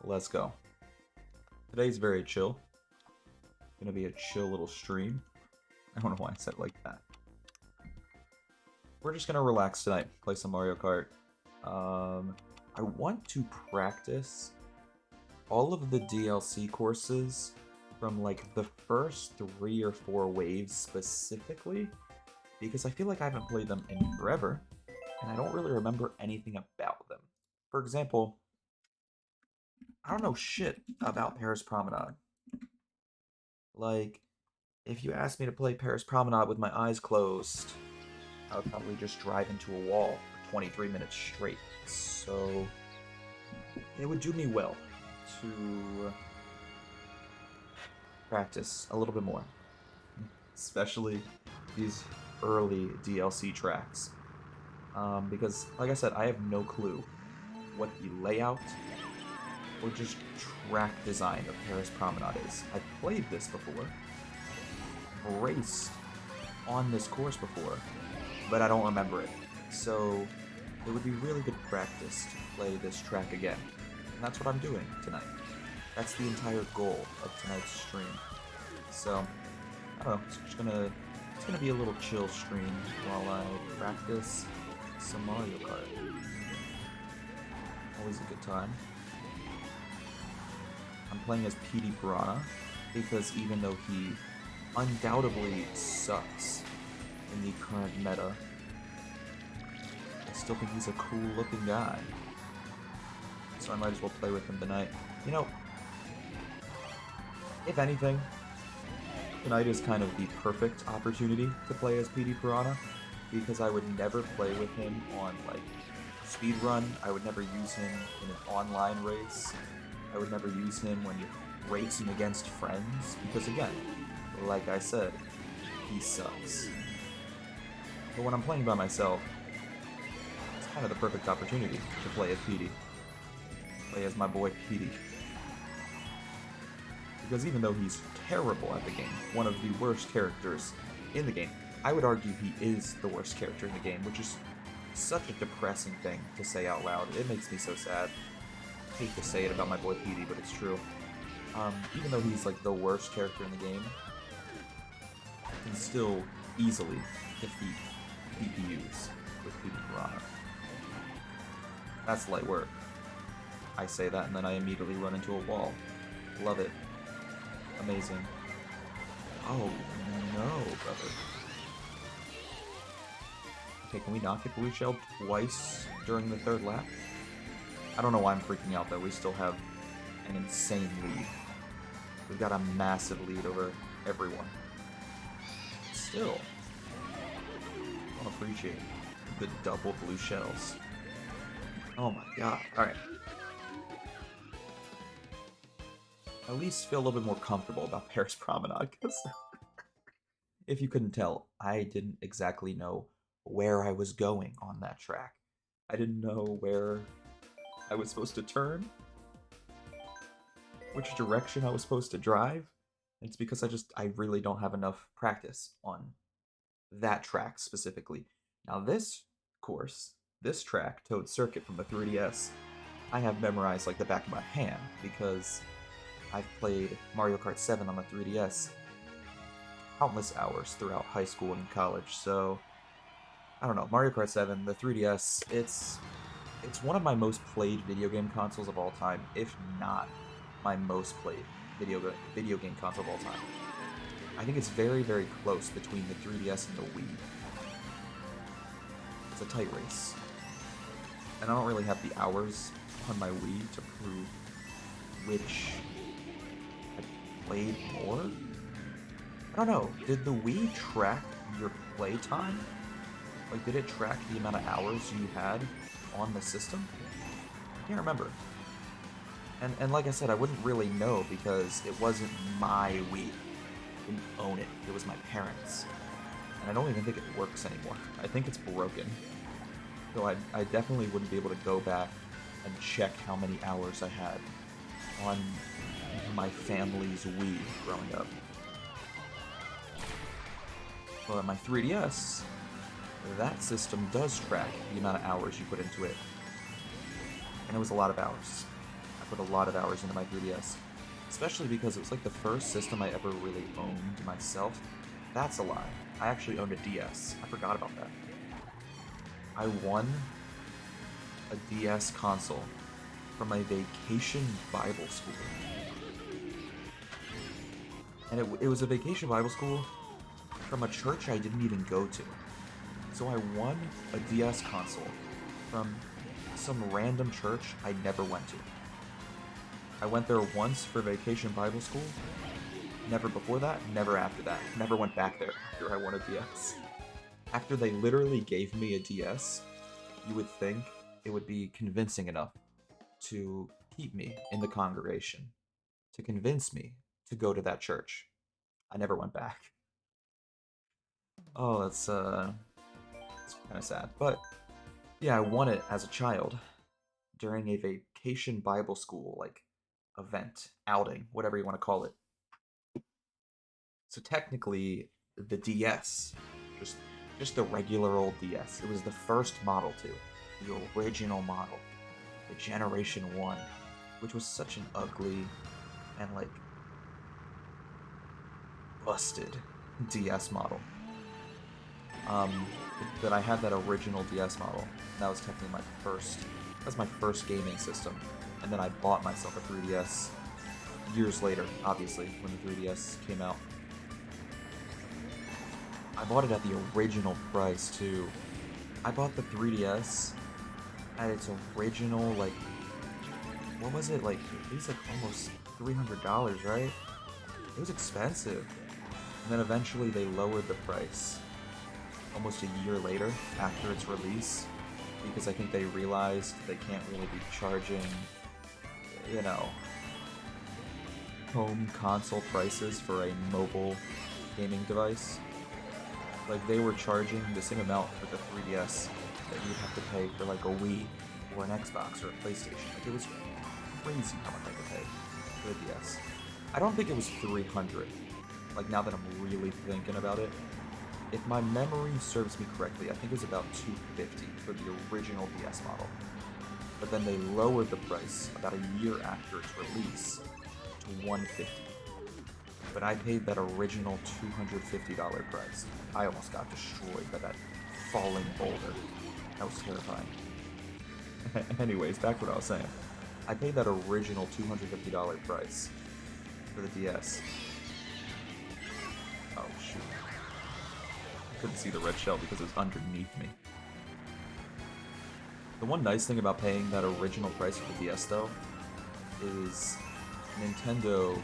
Let's go. Today's very chill. Gonna be a chill little stream. I don't know why I said it like that. We're just gonna relax tonight, play some Mario Kart. I want to practice all of the DLC courses from like the first 3 or 4 waves specifically, because I feel like I haven't played them in forever, and I don't really remember anything about them. For example, I don't know shit about Paris Promenade. Like, if you asked me to play Paris Promenade with my eyes closed, I would probably just drive into a wall for 23 minutes straight. So, it would do me well to practice a little bit more. Especially these early DLC tracks. Because, like I said, I have no clue what the layout or just track design of Paris Promenade is. I've played this before, raced on this course before, but I don't remember it. So it would be really good practice to play this track again. And that's what I'm doing tonight. That's the entire goal of tonight's stream. So, I don't know, it's gonna be a little chill stream while I practice some Mario Kart. Always a good time. I'm playing as PD Piranha because even though he undoubtedly sucks in the current meta, I still think he's a cool looking guy. So I might as well play with him tonight. You know, if anything, tonight is kind of the perfect opportunity to play as PD Piranha, because I would never play with him on, like, speedrun. I would never use him in an online race. I would never use him when you're racing against friends, because again, like I said, he sucks. But when I'm playing by myself, it's kind of the perfect opportunity to play as PD. Play as my boy PD. Because even though he's terrible at the game, one of the worst characters in the game, I would argue he is the worst character in the game, which is such a depressing thing to say out loud. It makes me so sad. I hate to say it about my boy PD, but it's true. Even though he's like the worst character in the game, I can still easily defeat PPUs with PD Piranha. That's light work. I say that and then I immediately run into a wall. Love it. Amazing. Oh no, brother. Okay, can we not get blue shell twice during the 3rd lap? I don't know why I'm freaking out though. We still have an insane lead. We've got a massive lead over everyone. Still, I don't appreciate the double blue shells. Oh my god. Alright. At least feel a little bit more comfortable about Paris Promenade, because if you couldn't tell, I didn't exactly know where I was going on that track. I didn't know where I was supposed to turn, which direction I was supposed to drive. It's because I really don't have enough practice on that track specifically. Now this course, this track, Toad Circuit from the 3DS, I have memorized like the back of my hand because I've played Mario Kart 7 on the 3DS countless hours throughout high school and college, so I don't know, Mario Kart 7, the 3DS, it's one of my most played video game consoles of all time, if not my most played video game console of all time. I think it's very, very close between the 3DS and the Wii. It's a tight race. And I don't really have the hours on my Wii to prove which I played more. I don't know, did the Wii track your playtime? Like, did it track the amount of hours you had on the system? I can't remember. And like I said, I wouldn't really know because it wasn't my Wii. I didn't own it. It was my parents'. And I don't even think it works anymore. I think it's broken. So I definitely wouldn't be able to go back and check how many hours I had on my family's Wii growing up. But my 3DS, that system does track the amount of hours you put into it. And it was a lot of hours. put a lot of hours into my 3DS. Especially because it was like the first system I ever really owned myself. That's a lie. I actually owned a DS. I forgot about that. I won a DS console from a vacation Bible school. And it was a vacation Bible school from a church I didn't even go to. So I won a DS console from some random church I never went to. I went there once for vacation Bible school. Never before that, never after that. Never went back there after I won a DS. After they literally gave me a DS, you would think it would be convincing enough to keep me in the congregation, to convince me to go to that church. I never went back. Oh, that's kind of sad. But yeah, I won it as a child during a vacation Bible school, like, event, outing, whatever you want to call it. So technically, the DS, just the regular old DS, it was the first model too, the original model, the Generation 1, which was such an ugly and, like, busted DS model. But I had that original DS model, and that was technically my first gaming system. And then I bought myself a 3DS years later, obviously, when the 3DS came out. I bought it at the original price, too. I bought the 3DS at its original, like, what was it? Like, it was like almost $300, right? It was expensive. And then eventually they lowered the price almost a year later after its release, because I think they realized they can't really be charging, you know, home console prices for a mobile gaming device. Like, they were charging the same amount for the 3DS that you'd have to pay for, like, a Wii or an Xbox or a PlayStation. Like, it was crazy how much I could pay for the DS. I don't think it was $300. Like, now that I'm really thinking about it, if my memory serves me correctly, I think it was about $250 for the original DS model. But then they lowered the price about a year after its release to $150. But I paid that original $250 price. I almost got destroyed by that falling boulder. That was terrifying. Anyways, back to what I was saying. I paid that original $250 price for the DS. Oh, shoot. I couldn't see the red shell because it was underneath me. The one nice thing about paying that original price for the DS, though, is Nintendo,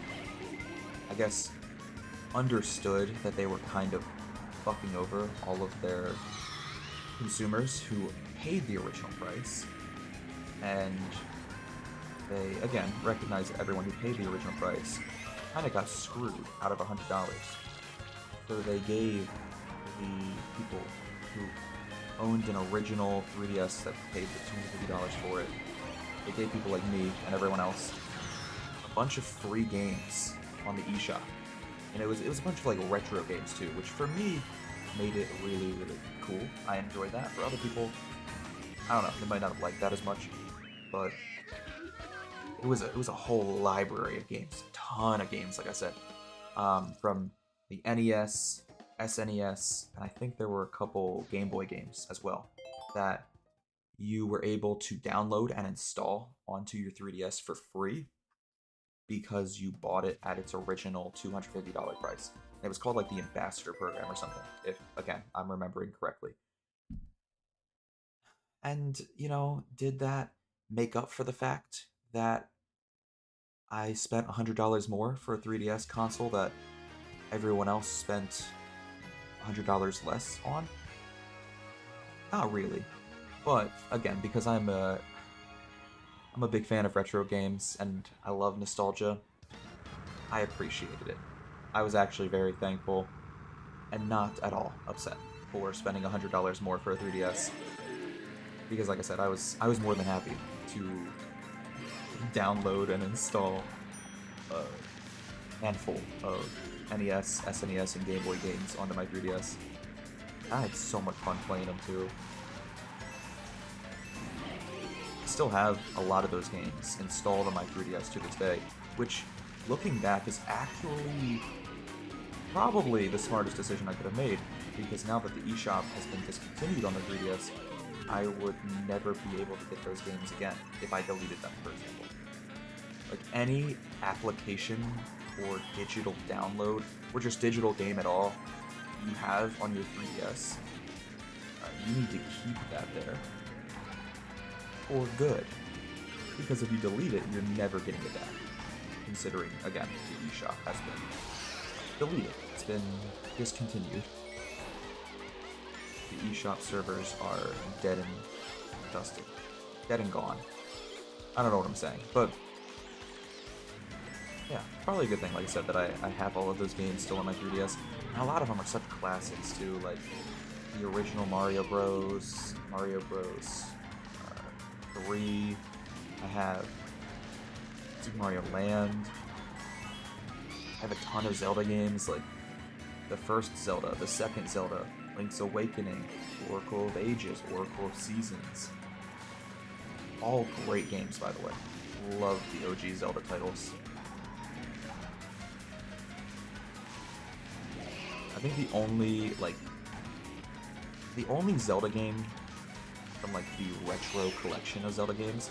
I guess, understood that they were kind of fucking over all of their consumers who paid the original price, and they, again, recognized that everyone who paid the original price kind of got screwed out of $100. So they gave the people who owned an original 3DS that paid the $250 for it, they gave people like me and everyone else a bunch of free games on the eShop. And it was a bunch of, like, retro games too, which for me made it really, really cool. I enjoyed that. For other people, I don't know, they might not have liked that as much, but it was a whole library of games, a ton of games, like I said, from the NES, SNES, and I think there were a couple Game Boy games as well that you were able to download and install onto your 3DS for free because you bought it at its original $250 price. It was called, like, the Ambassador Program or something, if, again, I'm remembering correctly. And, you know, did that make up for the fact that I spent $100 more for a 3DS console that everyone else spent $100 less on? Not really. But, again, because I'm a big fan of retro games and I love nostalgia, I appreciated it. I was actually very thankful and not at all upset for spending $100 more for a 3DS. Because, like I said, I was more than happy to download and install a handful of NES, SNES, and Game Boy games onto my 3DS. I had so much fun playing them too. still have a lot of those games installed on my 3DS to this day, which, looking back, is actually probably the smartest decision I could have made, because now that the eShop has been discontinued on the 3DS, I would never be able to get those games again if I deleted them, for example. Like, any application or digital download, or just digital game at all, you have on your 3DS, you need to keep that there for good. Because if you delete it, you're never getting it back. Considering, again, the eShop has been deleted. It's been discontinued. The eShop servers are dead and dusted. Dead and gone. I don't know what I'm saying, but yeah, probably a good thing, like I said, that I have all of those games still on my 3DS. And a lot of them are such classics, too, like the original Mario Bros, Mario Bros. 3, I have Super Mario Land, I have a ton of Zelda games, like the first Zelda, the second Zelda, Link's Awakening, Oracle of Ages, Oracle of Seasons. All great games, by the way. Love the OG Zelda titles. I think the only Zelda game from, like, the retro collection of Zelda games,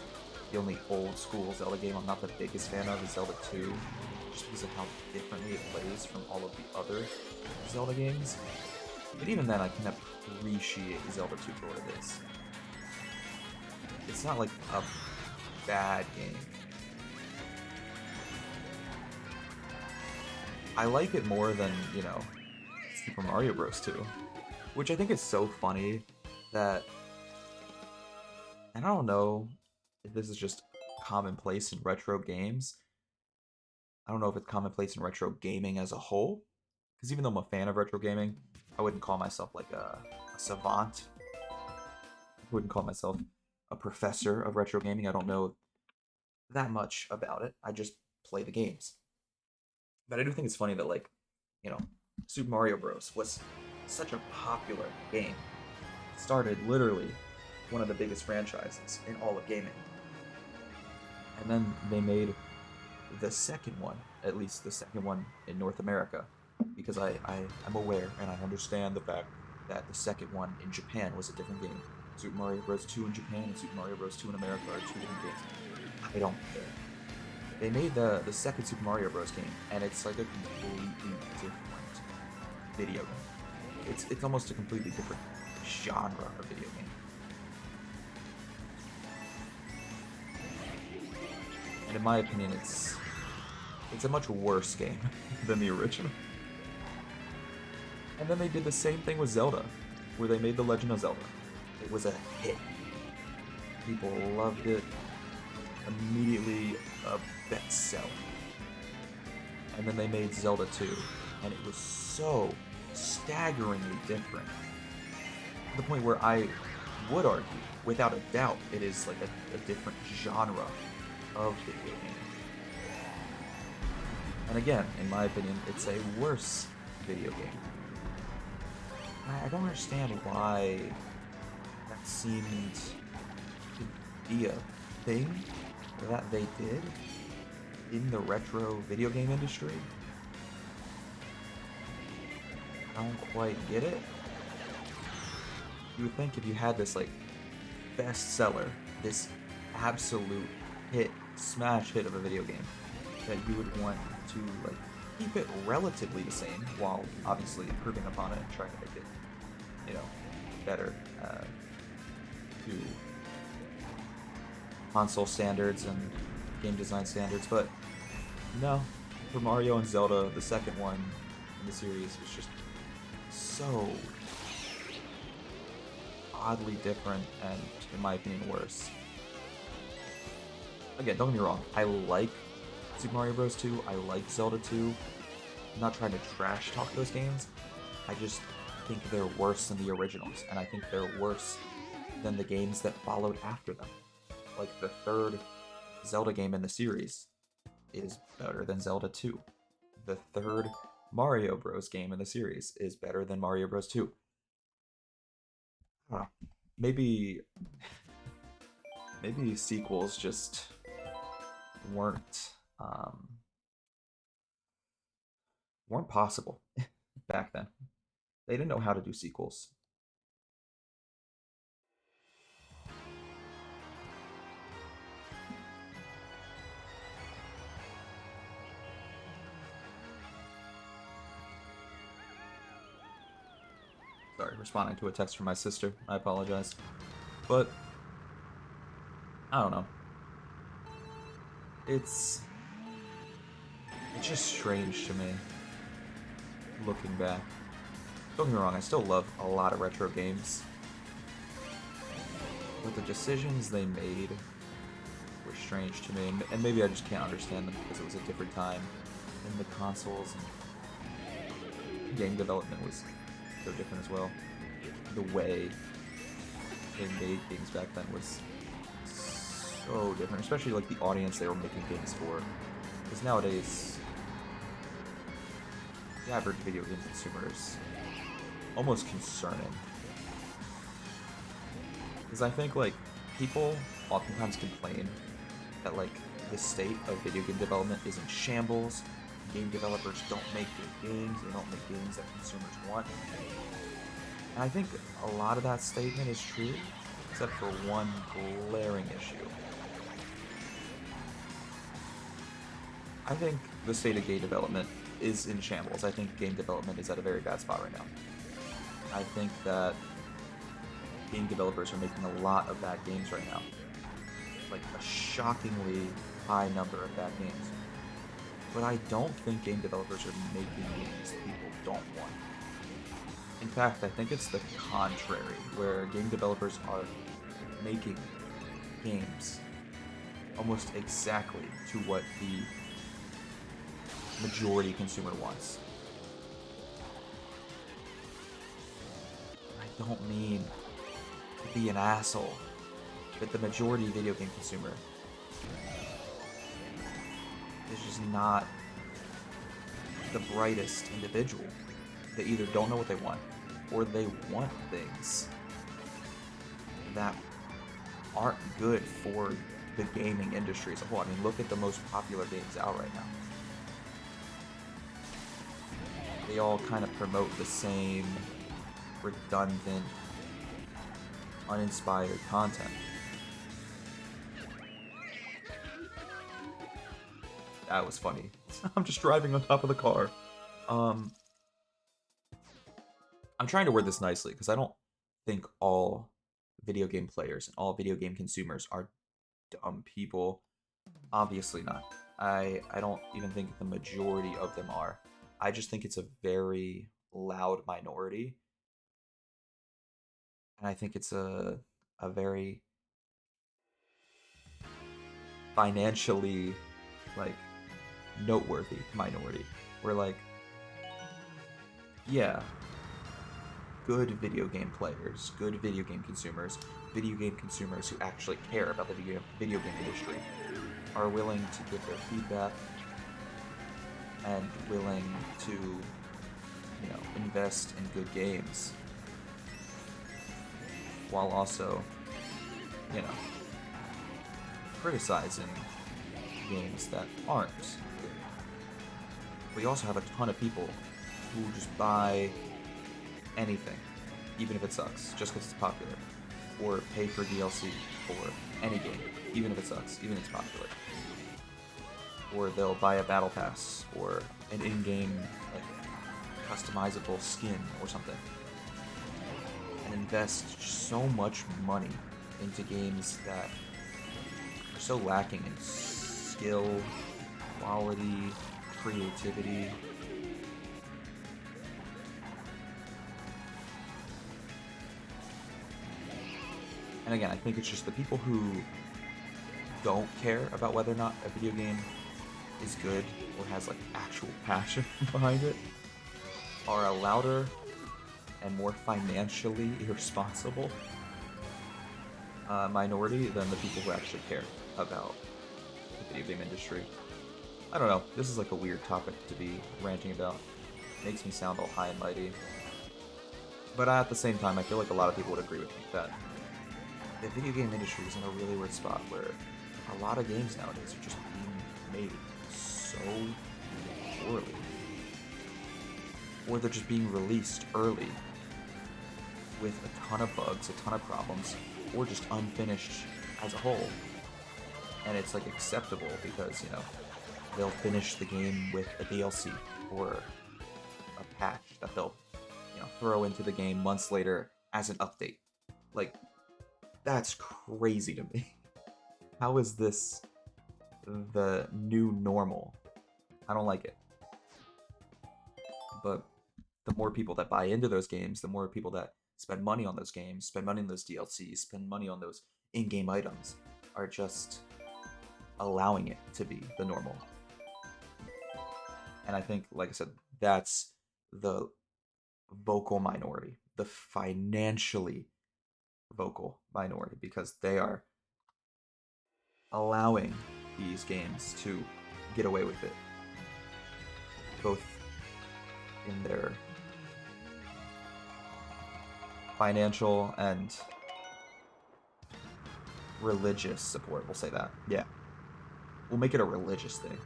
the only old school Zelda game I'm not the biggest fan of is Zelda 2, just because of how differently it plays from all of the other Zelda games. But even then, I can appreciate Zelda 2 for what it is. It's not like a bad game. I like it more than, you know, Super Mario Bros. 2, which I think is so funny that, and I don't know if this is just commonplace in retro games. I don't know if it's commonplace in retro gaming as a whole, because even though I'm a fan of retro gaming, I wouldn't call myself like a savant. I wouldn't call myself a professor of retro gaming. I don't know that much about it. I just play the games. But I do think it's funny that, like, you know, Super Mario Bros. Was such a popular game. It started literally one of the biggest franchises in all of gaming. And then they made the second one, at least the second one in North America, because I'm aware and I understand the fact that the second one in Japan was a different game. Super Mario Bros. 2 in Japan and Super Mario Bros. 2 in America are two different games. I don't care. They made the second Super Mario Bros. Game, and it's like a completely different video game. It's almost a completely different genre of video game. And in my opinion, it's a much worse game than the original. And then they did the same thing with Zelda, where they made The Legend of Zelda. It was a hit. People loved it. Immediately a bestseller. And then they made Zelda 2, and it was so staggeringly different. To the point where I would argue, without a doubt, it is like a different genre of video game. And again, in my opinion, it's a worse video game. I don't understand why that seemed to be a thing that they did in the retro video game industry. I don't quite get it. You would think if you had this, like, bestseller, this absolute hit, smash hit of a video game, that you would want to, like, keep it relatively the same, while obviously improving upon it and trying to make it, you know, better to console standards and game design standards. But no, for Mario and Zelda, the second one in the series was just so oddly different and, in my opinion, worse. Again, don't get me wrong, I like Super Mario Bros. 2, I like Zelda 2. I'm not trying to trash talk those games, I just think they're worse than the originals, and I think they're worse than the games that followed after them. Like, the third Zelda game in the series is better than Zelda 2. The third Mario Bros. Game in the series is better than Mario Bros. 2. I don't know. Maybe maybe sequels just weren't weren't possible back then. They didn't know how to do sequels. Sorry, responding to a text from my sister. I apologize. But I don't know. It's just strange to me looking back. Don't get me wrong, I still love a lot of retro games. But the decisions they made were strange to me, and maybe I just can't understand them because it was a different time in the consoles, and game development was so different as well. The way they made games back then was so different, especially like the audience they were making games for. Because nowadays, the average video game consumer is almost concerning. Because I think like people oftentimes complain that like the state of video game development is in shambles. Game developers don't make good games. They don't make games that consumers want. And I think a lot of that statement is true, except for one glaring issue. I think the state of game development is in shambles. I think game development is at a very bad spot right now. I think that game developers are making a lot of bad games right now. Like a shockingly high number of bad games. But I don't think game developers are making games people don't want. In fact, I think it's the contrary, where game developers are making games almost exactly to what the majority consumer wants. I don't mean to be an asshole, but the majority video game consumer is just not the brightest individual. They either don't know what they want, or they want things that aren't good for the gaming industry as a whole. I mean, look at the most popular games out right now. They all kind of promote the same redundant, uninspired content. That was funny. I'm just driving on top of the car. I'm trying to word this nicely because I don't think all video game players and all video game consumers are dumb people. Obviously not. I don't even think the majority of them are. I just think it's a very loud minority. And I think it's a very financially like noteworthy minority. Where like, yeah, good video game players, good video game consumers who actually care about the video game industry are willing to give their feedback and willing to, you know, invest in good games while also, you know, criticizing games that aren't good. We also have a ton of people who just buy anything, even if it sucks, just because it's popular, or pay for DLC for any game, even if it sucks, even if it's popular. Or they'll buy a battle pass, or an in-game like customizable skin or something, and invest so much money into games that are so lacking in skill, quality, creativity. And again, I think it's just the people who don't care about whether or not a video game is good or has like actual passion behind it are a louder and more financially irresponsible minority than the people who actually care about the video game industry. I don't know, this is like a weird topic to be ranting about. It makes me sound all high and mighty. But at the same time, I feel like a lot of people would agree with me that the video game industry is in a really weird spot where a lot of games nowadays are just being made so poorly. Or they're just being released early with a ton of bugs, a ton of problems, or just unfinished as a whole. And it's like acceptable because, you know, they'll finish the game with a DLC or a patch that they'll, you know, throw into the game months later as an update. Like, that's crazy to me. How is this the new normal? I don't like it. But the more people that buy into those games, the more people that spend money on those games, spend money on those DLCs, spend money on those in-game items, are just allowing it to be the normal. And I think, like I said, that's the vocal minority, the financially vocal minority, because they are allowing these games to get away with it, both in their financial and religious support. We'll say that. Yeah. We'll make it a religious thing.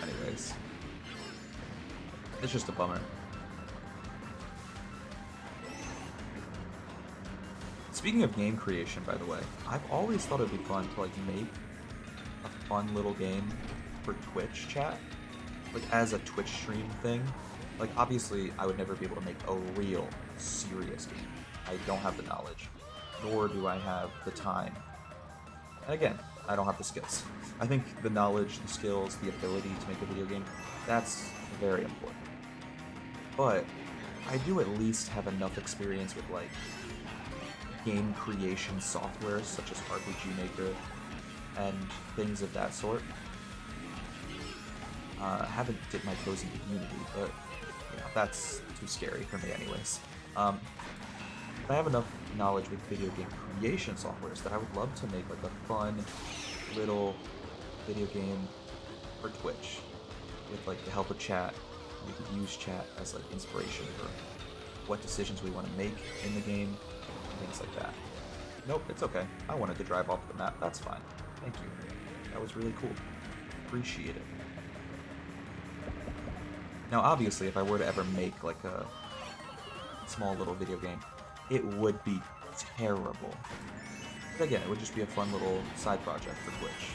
Anyways. It's just a bummer. Speaking of game creation, by the way, I've always thought it'd be fun to, like, make a fun little game for Twitch chat. Like, as a Twitch stream thing. Like, obviously, I would never be able to make a real, serious game. I don't have the knowledge. Nor do I have the time. And again, I don't have the skills. I think the knowledge, the skills, the ability to make a video game, that's very important. But I do at least have enough experience with, like, game creation software such as RPG Maker and things of that sort. I haven't dipped my toes into Unity, but you know, that's too scary for me anyways. But I have enough knowledge with video game creation softwares that I would love to make like a fun little video game for Twitch with like the help of chat. We could use chat as like inspiration for what decisions we want to make in the game, things like that. Nope, it's okay. I wanted to drive off the map. That's fine. Thank you. That was really cool. Appreciate it. Now, obviously, if I were to ever make like a small little video game, it would be terrible. But again, it would just be a fun little side project for Twitch.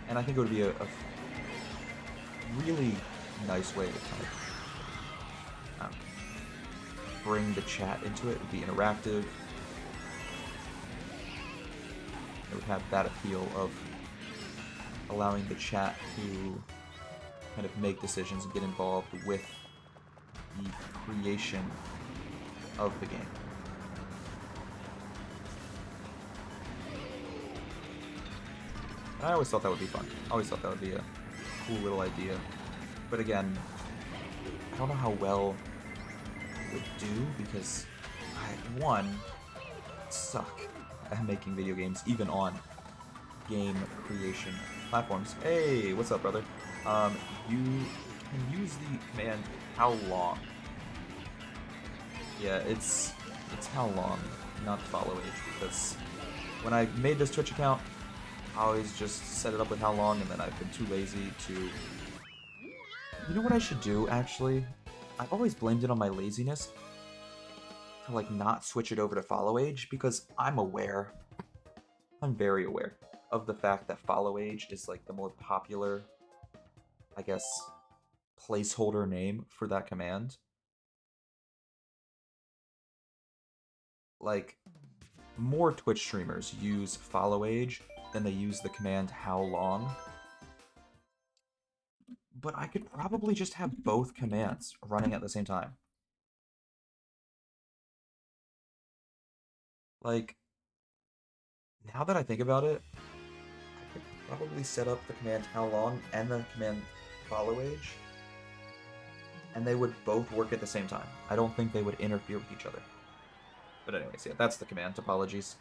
And I think it would be a really nice way to kind of bring the chat into it. It would be interactive. It would have that appeal of allowing the chat to kind of make decisions and get involved with the creation of the game. And I always thought that would be fun. I always thought that would be a cool little idea. But again, I don't know how well it would do because I suck at making video games, even on game creation platforms. Hey, what's up, brother? You can use the command how long. Yeah, it's how long, not follow age, because when I made this Twitch account, I always just set it up with how long, and then I've been too lazy to... You know what I should do, actually? I've always blamed it on my laziness to, like, not switch it over to follow age, because I'm very aware of the fact that follow age is, like, the more popular, I guess, placeholder name for that command. Like, more Twitch streamers use follow age than they use the command how long. But I could probably just have both commands running at the same time. Like, now that I think about it, I could probably set up the command how long and the command follow age, and they would both work at the same time. I don't think they would interfere with each other. But anyways, yeah, that's the command. Topologies.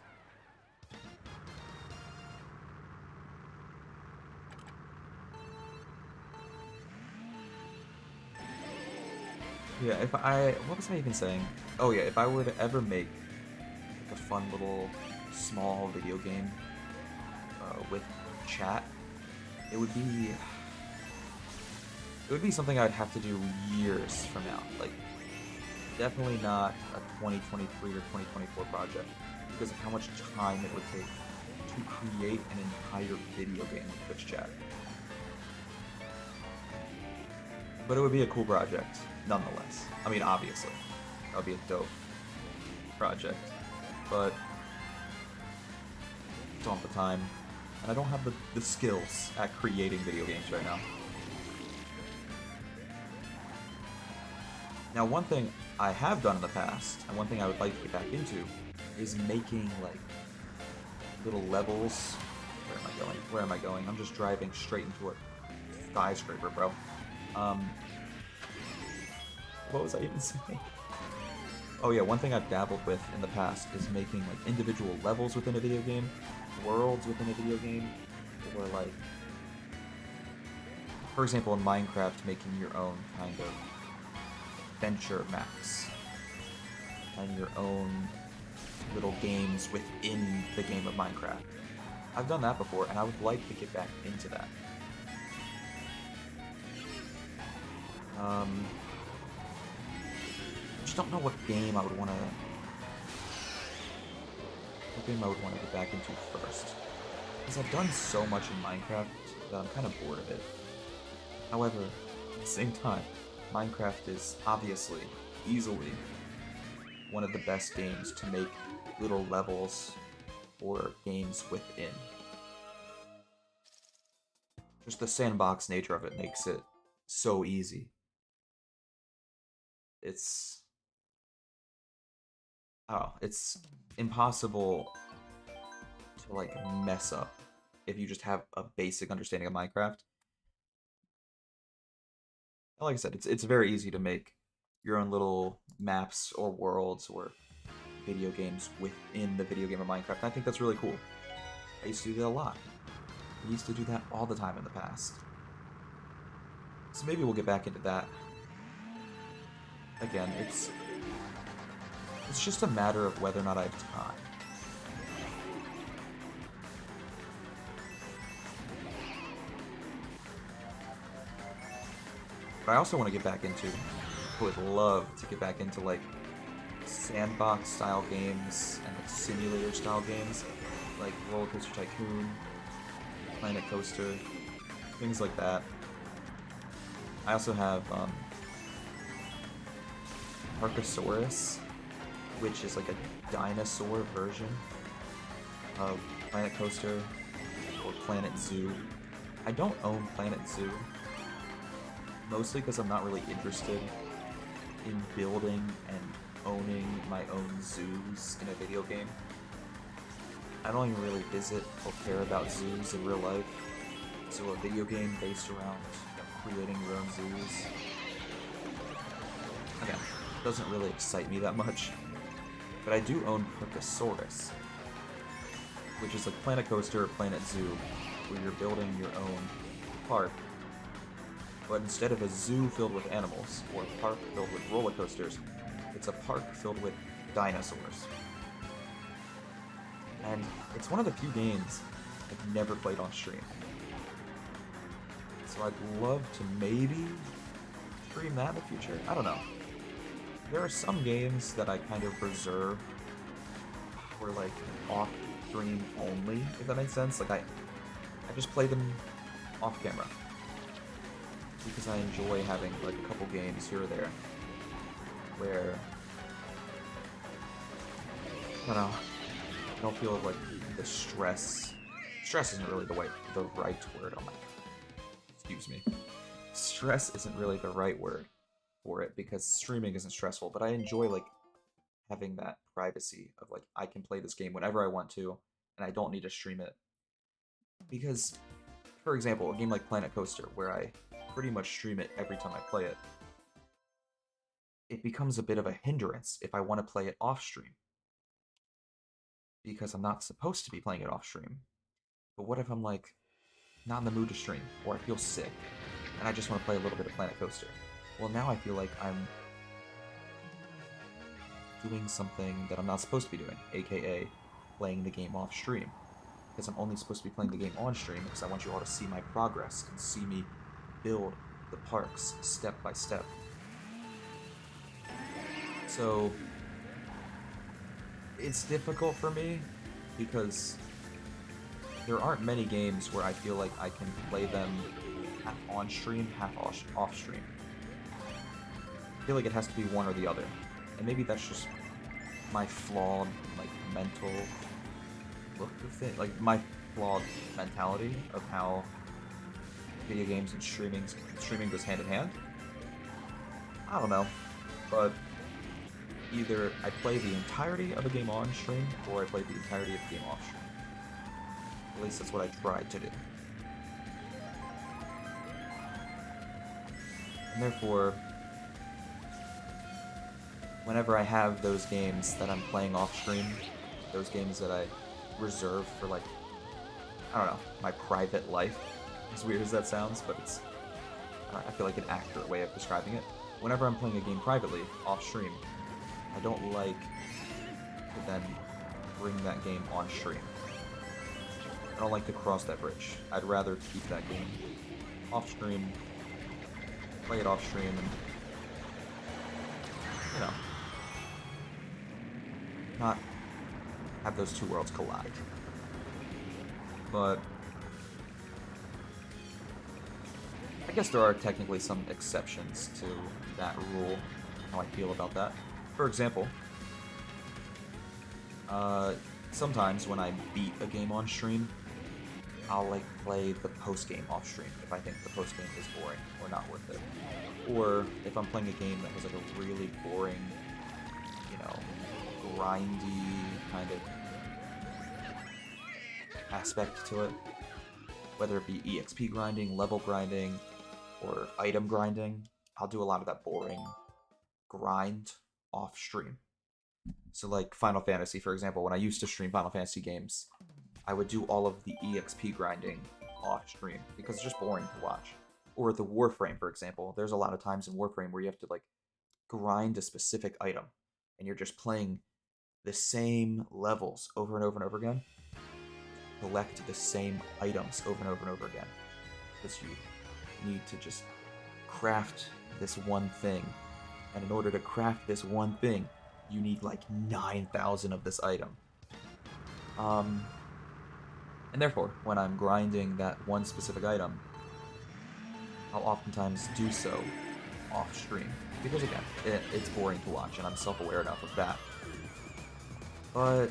Yeah, if I... What was I even saying? Oh yeah, if I were to ever make like a fun little small video game with chat, it would be... It would be something I'd have to do years from now. Like, definitely not a 2023 or 2024 project because of how much time it would take to create an entire video game with Twitch chat. But it would be a cool project, nonetheless. I mean, obviously, that would be a dope project. But I don't have the time, and I don't have the skills at creating video games right now. Now, one thing I have done in the past, and one thing I would like to get back into, is making, like, little levels. Where am I going? Where am I going? I'm just driving straight into a skyscraper, bro. What was I even saying? Oh yeah, one thing I've dabbled with in the past is making, like, individual levels within a video game, worlds within a video game, or, like, for example, in Minecraft, making your own kind of adventure maps and your own little games within the game of Minecraft. I've done that before, and I would like to get back into that. I just don't know what game I would want to get back into first. Because I've done so much in Minecraft that I'm kind of bored of it. However, at the same time, Minecraft is obviously, easily, one of the best games to make little levels or games within. Just the sandbox nature of it makes it so easy. It's... Oh, it's impossible to, like, mess up if you just have a basic understanding of Minecraft. Like I said, it's very easy to make your own little maps or worlds or video games within the video game of Minecraft. And I think that's really cool. I used to do that a lot. I used to do that all the time in the past. So maybe we'll get back into that. Again, it's just a matter of whether or not I have time. But I also want to get back into, I would love to get back into, like, sandbox style games and, like, simulator style games, like Roller Coaster Tycoon, Planet Coaster, things like that. I also have Parkosaurus, which is like a dinosaur version of Planet Coaster or Planet Zoo. I don't own Planet Zoo, mostly because I'm not really interested in building and owning my own zoos in a video game. I don't even really visit or care about zoos in real life, so a video game based around, you know, creating your own zoos, again, doesn't really excite me that much. But I do own Parkosaurus, which is like Planet Coaster or Planet Zoo, where you're building your own park, but instead of a zoo filled with animals, or a park filled with roller coasters, it's a park filled with dinosaurs. And it's one of the few games I've never played on stream. So I'd love to maybe stream that in the future? I don't know. There are some games that I kind of reserve for, like, off-stream only, if that makes sense. Like, I just play them off-camera. Because I enjoy having, like, a couple games here or there where, I don't know, I don't feel like the stress isn't really the right word. Oh my, excuse me. Stress isn't really the right word for it because streaming isn't stressful, but I enjoy, like, having that privacy of, like, I can play this game whenever I want to and I don't need to stream it. Because, for example, a game like Planet Coaster, where I pretty much stream it every time I play it, it becomes a bit of a hindrance if I want to play it off stream. Because I'm not supposed to be playing it off stream. But what if I'm, like, not in the mood to stream, or I feel sick, and I just want to play a little bit of Planet Coaster? Well, now I feel like I'm doing something that I'm not supposed to be doing, aka playing the game off stream. Because I'm only supposed to be playing the game on stream because I want you all to see my progress and see me build the parks step by step. So it's difficult for me because there aren't many games where I feel like I can play them half on stream, half off stream. I feel like it has to be one or the other. And maybe that's just my flawed, like, mental look of it. Like, my flawed mentality of how video games and streaming goes hand in hand. I don't know. But either I play the entirety of a game on stream, or I play the entirety of the game off stream. At least that's what I tried to do. And therefore, whenever I have those games that I'm playing off stream, those games that I reserve for, like, I don't know, my private life, as weird as that sounds, but it's, I feel like, an accurate way of describing it. Whenever I'm playing a game privately, off stream, I don't like to then bring that game on stream. I don't like to cross that bridge. I'd rather keep that game off stream, play it off stream, and, you know, not have those two worlds collide. But I guess there are technically some exceptions to that rule, how I feel about that. For example, sometimes when I beat a game on stream, I'll, like, play the post-game off stream if I think the post-game is boring or not worth it. Or if I'm playing a game that has, like, a really boring, you know, grindy kind of aspect to it, whether it be EXP grinding, level grinding, or item grinding, I'll do a lot of that boring grind off stream. So, like, Final Fantasy, for example, when I used to stream Final Fantasy games, I would do all of the EXP grinding off stream because it's just boring to watch. Or the Warframe, for example, there's a lot of times in Warframe where you have to, like, grind a specific item, and you're just playing the same levels over and over and over again, collect the same items over and over and over again, because you need to just craft this one thing, and in order to craft this one thing, you need, like, 9,000 of this item. And therefore, when I'm grinding that one specific item, I'll oftentimes do so off stream, because again, it's boring to watch, and I'm self-aware enough of that. But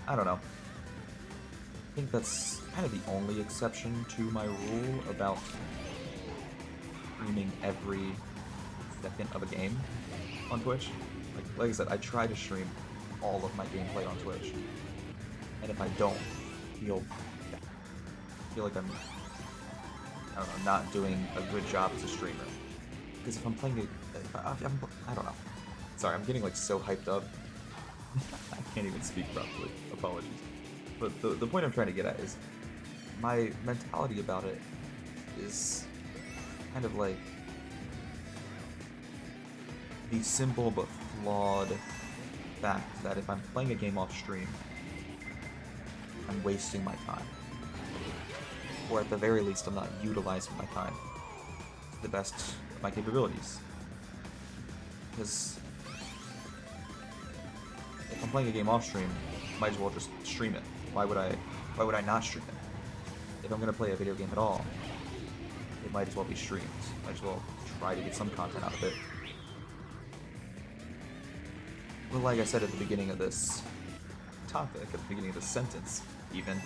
I don't know. I think that's kind of the only exception to my rule about streaming every second of a game on Twitch. Like I said, I try to stream all of my gameplay on Twitch, and if I don't, I feel like I'm, I don't know, not doing a good job as a streamer. Because if I'm playing I don't know. Sorry, I'm getting, like, so hyped up. I can't even speak properly. Apologies. But the point I'm trying to get at is my mentality about it is kind of like the simple but flawed fact that if I'm playing a game off stream, I'm wasting my time. Or at the very least, I'm not utilizing my time to the best of my capabilities. Because if I'm playing a game off stream, I might as well just stream it. Why would I not stream it? If I'm gonna play a video game at all, it might as well be streamed. Might as well try to get some content out of it. Well, like I said at the beginning of this topic, at the beginning of this sentence, even,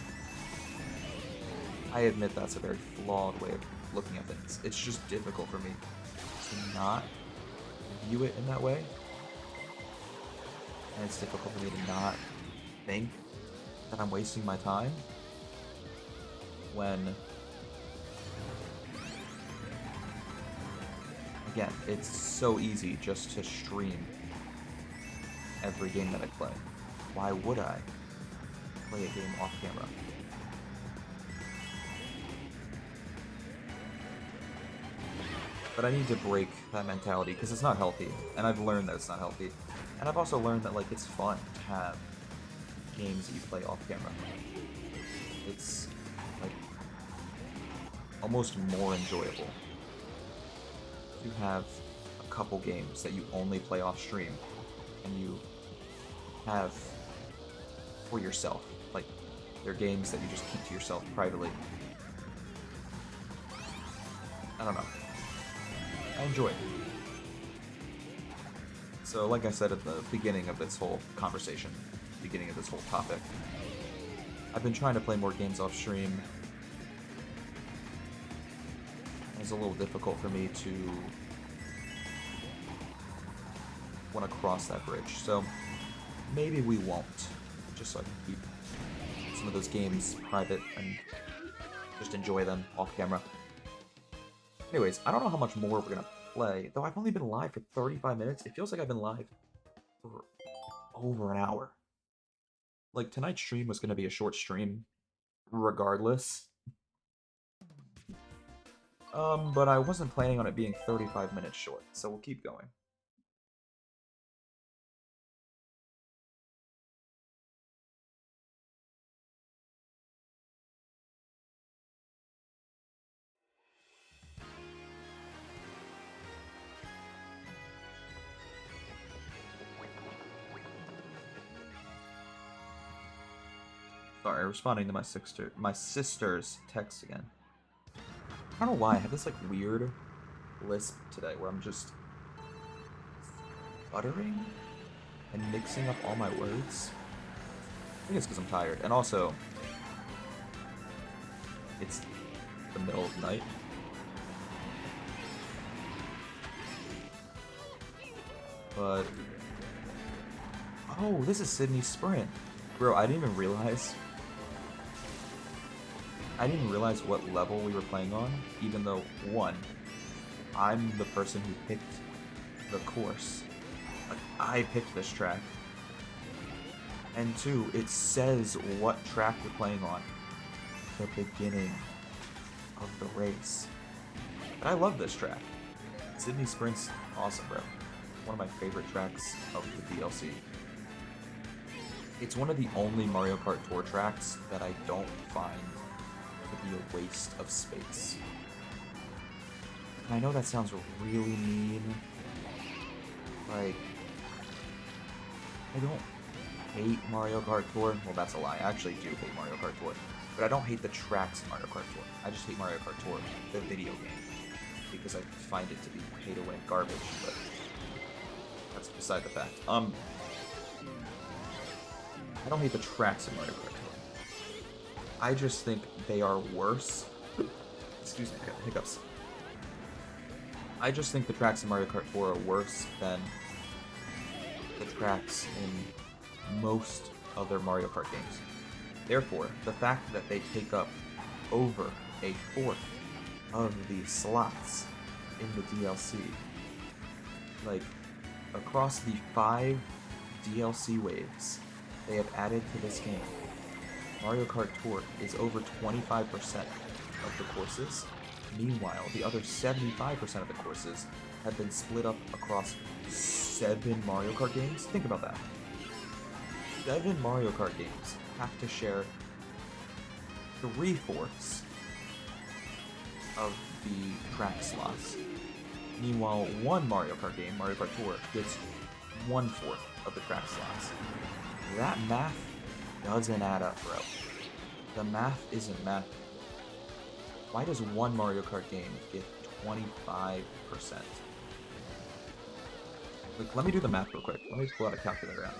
I admit that's a very flawed way of looking at things. It's just difficult for me to not view it in that way. And it's difficult for me to not think that I'm wasting my time when, again, it's so easy just to stream every game that I play. Why would I play a game off camera? But I need to break that mentality because it's not healthy, and I've learned that it's not healthy. And And I've also learned that, like, it's fun to have games that you play off camera. It's, like, almost more enjoyable to have a couple games that you only play off stream and you have for yourself. Like, they're games that you just keep to yourself privately. I don't know. I enjoy it. So, like I said at the beginning of this whole conversation, beginning of this whole topic, I've been trying to play more games off stream. It's a little difficult for me to want to cross that bridge, so maybe we won't, just so I can keep some of those games private and just enjoy them off camera. Anyways, I don't know how much more we're gonna play, though I've only been live for 35 minutes. It feels like I've been live for over an hour. Like, tonight's stream was gonna be a short stream, regardless. But I wasn't planning on it being 35 minutes short, so we'll keep going. Sorry, responding to my sister's text again. I don't know why, I have this, like, weird lisp today where I'm just stuttering and mixing up all my words. I think it's because I'm tired, and also, it's the middle of the night. But, oh, this is Sydney Sprint. Bro, I didn't even realize what level we were playing on, even though, one, I'm the person who picked the course. Like, I picked this track. And two, it says what track we're playing on at the beginning of the race. But I love this track. Sydney Sprint's awesome, bro. One of my favorite tracks of the DLC. It's one of the only Mario Kart Tour tracks that I don't find to be a waste of space. And I know that sounds really mean. Like, I don't hate Mario Kart Tour. Well, that's a lie. I actually do hate Mario Kart Tour. But I don't hate the tracks in Mario Kart Tour. I just hate Mario Kart Tour, the video game. Because I find it to be pay-to-win garbage, but that's beside the fact. I don't hate the tracks in Mario Kart Tour. I just think they are worse. Excuse me, I got hiccups. I just think the tracks in Mario Kart Tour are worse than the tracks in most other Mario Kart games. Therefore, the fact that they take up over a fourth of the slots in the DLC, like, across the 5 DLC waves they have added to this game, Mario Kart Tour is over 25% of the courses. Meanwhile, the other 75% of the courses have been split up across 7 Mario Kart games. Think about that. 7 Mario Kart games have to share 3/4 of the track slots. Meanwhile, one Mario Kart game, Mario Kart Tour, gets 1/4 of the track slots. That math doesn't add up, bro. The math isn't math. Why does one Mario Kart game get 25%? Like, let me do the math real quick. Let me just pull out a calculator out.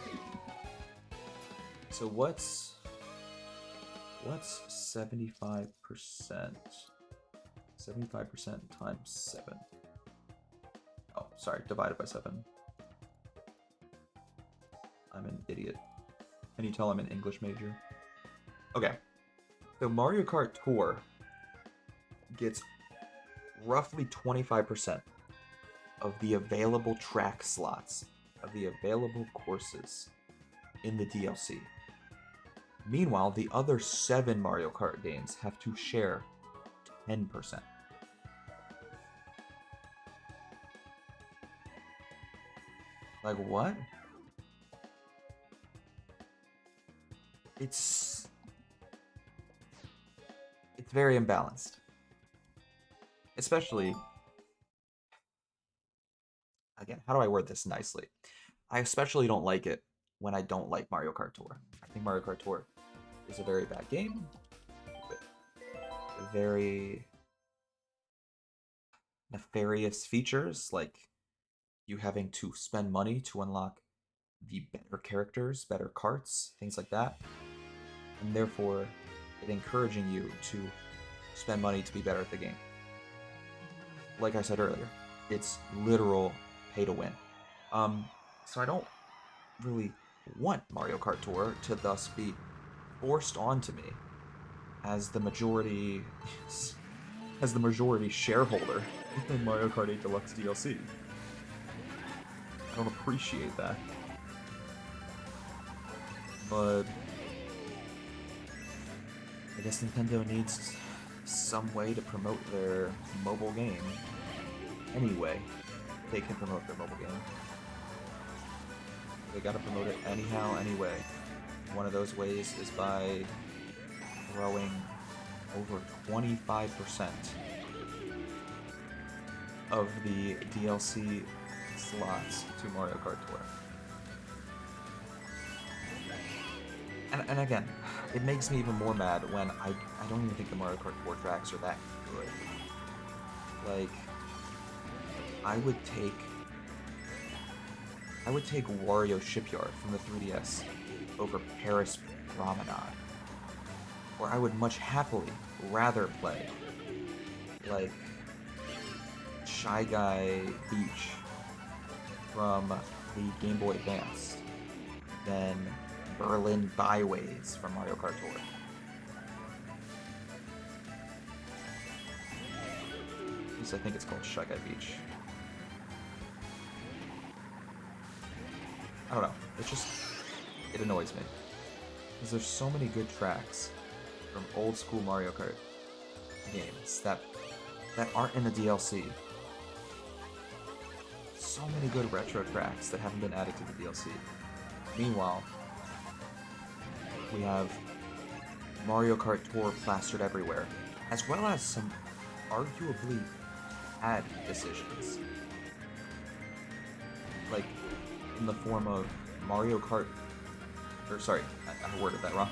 So what's 75%? 75% times 7. Oh, sorry, divided by 7. I'm an idiot. Can you tell I'm an English major? Okay. So Mario Kart Tour gets roughly 25% of the available track slots, of the available courses in the DLC. Meanwhile, the other 7 Mario Kart games have to share 10%. Like, what? it's very imbalanced. Especially, again, how do I word this nicely? I especially don't like it when I don't like Mario Kart Tour. I think Mario Kart Tour is a very bad game with very nefarious features, like you having to spend money to unlock the better characters, better carts, things like that, and therefore it encouraging you to spend money to be better at the game. Like I said earlier, it's literal pay to win. So I don't really want Mario Kart Tour to thus be forced onto me as the majority shareholder in Mario Kart 8 Deluxe DLC. I don't appreciate that. But I guess Nintendo needs some way to promote their mobile game. Anyway, they can promote their mobile game. They gotta promote it anyhow, anyway. One of those ways is by throwing over 25% of the DLC slots to Mario Kart Tour. And again, it makes me even more mad when I don't even think the Mario Kart 4 tracks are that good. Like, I would take Wario Shipyard from the 3DS over Paris Promenade. Or I would much happily rather play, like, Shy Guy Beach from the Game Boy Advance than Berlin Byways from Mario Kart Tour. At least I think it's called Shy Guy Beach. I don't know. It annoys me. Because there's so many good tracks from old school Mario Kart games that aren't in the DLC. So many good retro tracks that haven't been added to the DLC. Meanwhile, we have Mario Kart Tour plastered everywhere, as well as some arguably bad decisions. Like, in the form of Mario Kart... I worded that wrong.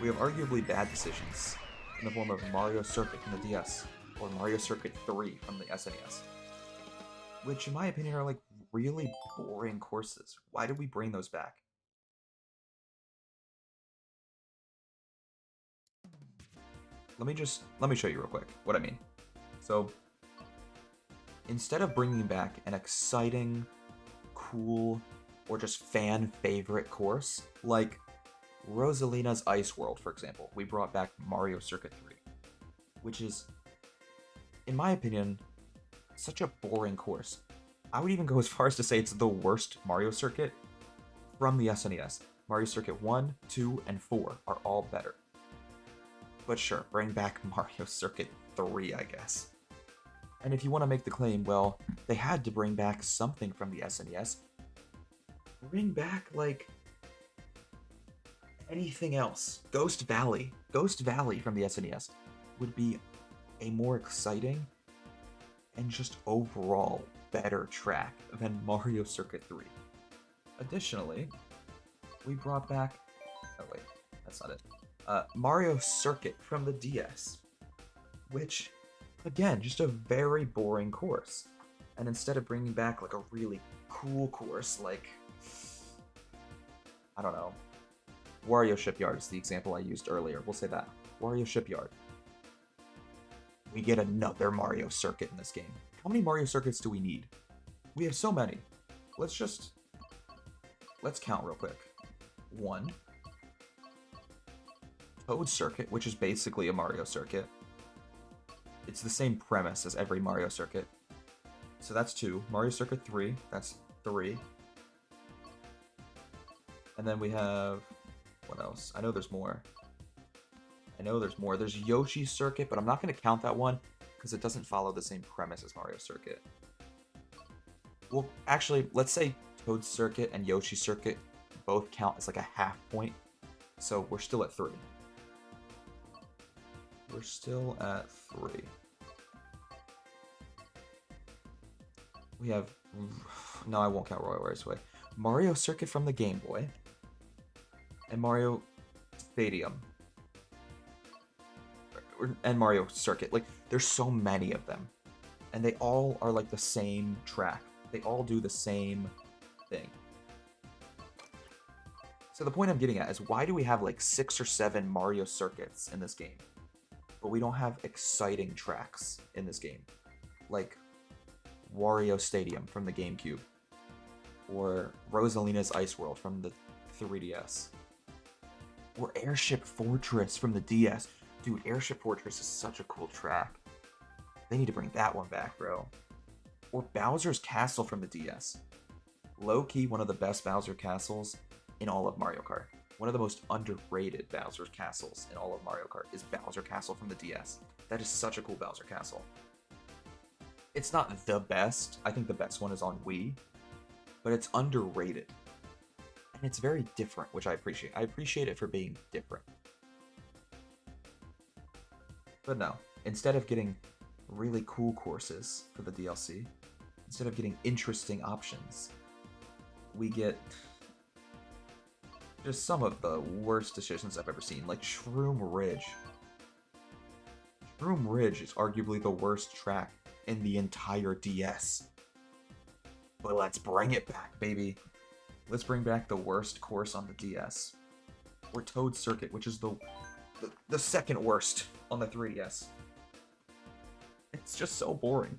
We have arguably bad decisions in the form of Mario Circuit from the DS, or Mario Circuit 3 from the SNES. Which, in my opinion, are, like, really boring courses. Why did we bring those back? Let me show you real quick what I mean. So, instead of bringing back an exciting, cool, or just fan favorite course, like Rosalina's Ice World, for example, we brought back Mario Circuit 3, which is, in my opinion, such a boring course. I would even go as far as to say it's the worst Mario Circuit from the SNES. Mario Circuit 1, 2, and 4 are all better. But sure, bring back Mario Circuit 3, I guess. And if you want to make the claim, well, they had to bring back something from the SNES. Bring back, like, anything else. Ghost Valley. Ghost Valley from the SNES would be a more exciting and just overall better track than Mario Circuit 3. Additionally, we brought back... Oh wait, that's not it. Mario Circuit from the DS, which, again, just a very boring course. And instead of bringing back, like, a really cool course, like, I don't know, Wario Shipyard is the example I used earlier. We'll say that. Wario Shipyard. We get another Mario Circuit in this game. How many Mario Circuits do we need? We have so many. Let's count real quick. 1. Toad Circuit, which is basically a Mario Circuit. It's the same premise as every Mario Circuit. So that's 2. Mario Circuit 3, that's 3. And then we have... What else? I know there's more. There's Yoshi's Circuit, but I'm not going to count that one because it doesn't follow the same premise as Mario Circuit. Well, actually, let's say Toad Circuit and Yoshi Circuit both count as like a half point So we're still at 3. We're still at 3. We have... No, I won't count Royal Raceway. Mario Circuit from the Game Boy. And Mario Stadium. And Mario Circuit. Like, there's so many of them. And they all are like the same track. They all do the same thing. So the point I'm getting at is, why do we have like 6 or 7 Mario Circuits in this game? But we don't have exciting tracks in this game. Like Wario Stadium from the GameCube. Or Rosalina's Ice World from the 3DS. Or Airship Fortress from the DS. Dude, Airship Fortress is such a cool track. They need to bring that one back, bro. Or Bowser's Castle from the DS. Low-key, one of the best Bowser Castles in all of Mario Kart. One of the most underrated Bowser Castles in all of Mario Kart is Bowser Castle from the DS. That is such a cool Bowser Castle. It's not the best. I think the best one is on Wii. But it's underrated. And it's very different, which I appreciate. I appreciate it for being different. But no, instead of getting really cool courses for the DLC, instead of getting interesting options, we get just some of the worst decisions I've ever seen, like Shroom Ridge. Shroom Ridge is arguably the worst track in the entire DS. But let's bring it back, baby. Let's bring back the worst course on the DS. Or Toad Circuit, which is the second worst on the 3DS. It's just so boring.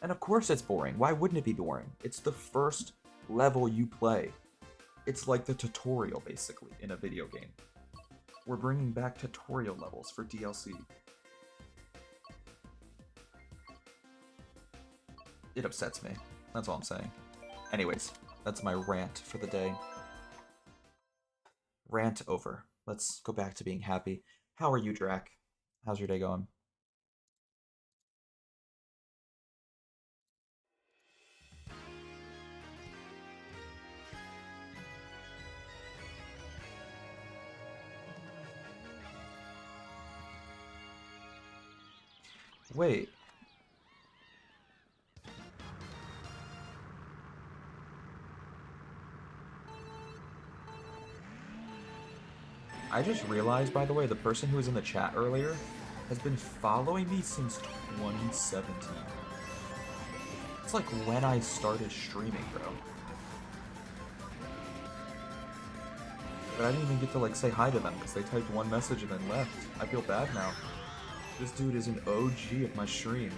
And of course it's boring. Why wouldn't it be boring? It's the first level you play. It's like the tutorial, basically, in a video game. We're bringing back tutorial levels for DLC. It upsets me. That's all I'm saying. Anyways, that's my rant for the day. Rant over. Let's go back to being happy. How are you, Drac? How's your day going? Wait. I just realized, by the way, the person who was in the chat earlier has been following me since 2017. It's like when I started streaming, bro. But I didn't even get to like say hi to them because they typed one message and then left. I feel bad now. This dude is an OG of my stream.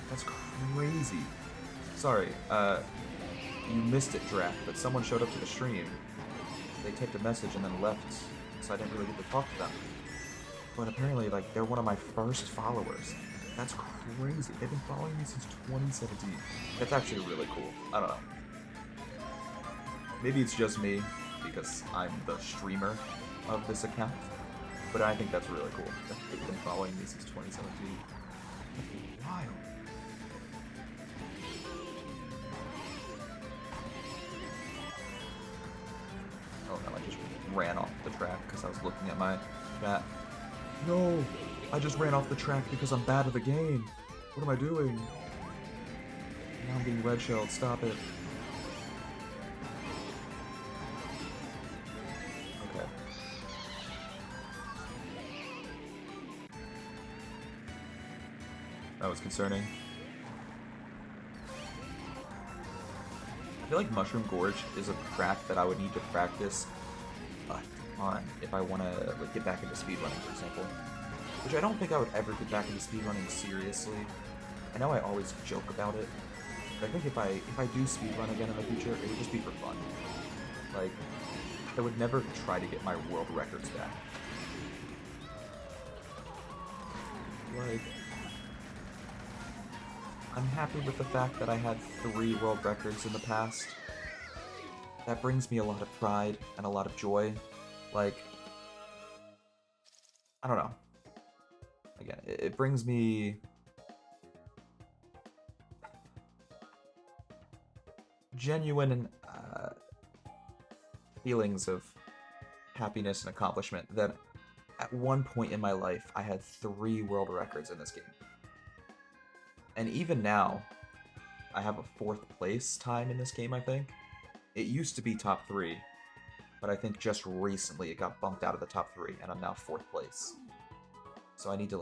That's crazy. Sorry, you missed it, Drac, but someone showed up to the stream. They typed a message and then left, so I didn't really get to talk to them. But apparently, like, they're one of my first followers. That's crazy. They've been following me since 2017. That's actually really cool. I don't know. Maybe it's just me, because I'm the streamer of this account. But I think that's really cool. They've been following me since 2017. That's wild. Oh no, I just ran off the track because I was looking at my chat. No! I just ran off the track because I'm bad at the game. What am I doing? Now I'm being red shelled. Stop it. Okay. That was concerning. I feel like Mushroom Gorge is a track that I would need to practice a ton if I want to like get back into speedrunning, for example. Which I don't think I would ever get back into speedrunning seriously. I know I always joke about it, but I think if I do speedrun again in the future, it would just be for fun. Like, I would never try to get my world records back. Like, I'm happy with the fact that I had 3 world records in the past. That brings me a lot of pride and a lot of joy. Like, I don't know. Again, it brings me genuine feelings of happiness and accomplishment that at one point in my life I had 3 world records in this game. And even now, I have a 4th place time in this game, I think. It used to be top 3, but I think just recently it got bumped out of the top 3, and I'm now 4th place. So I need to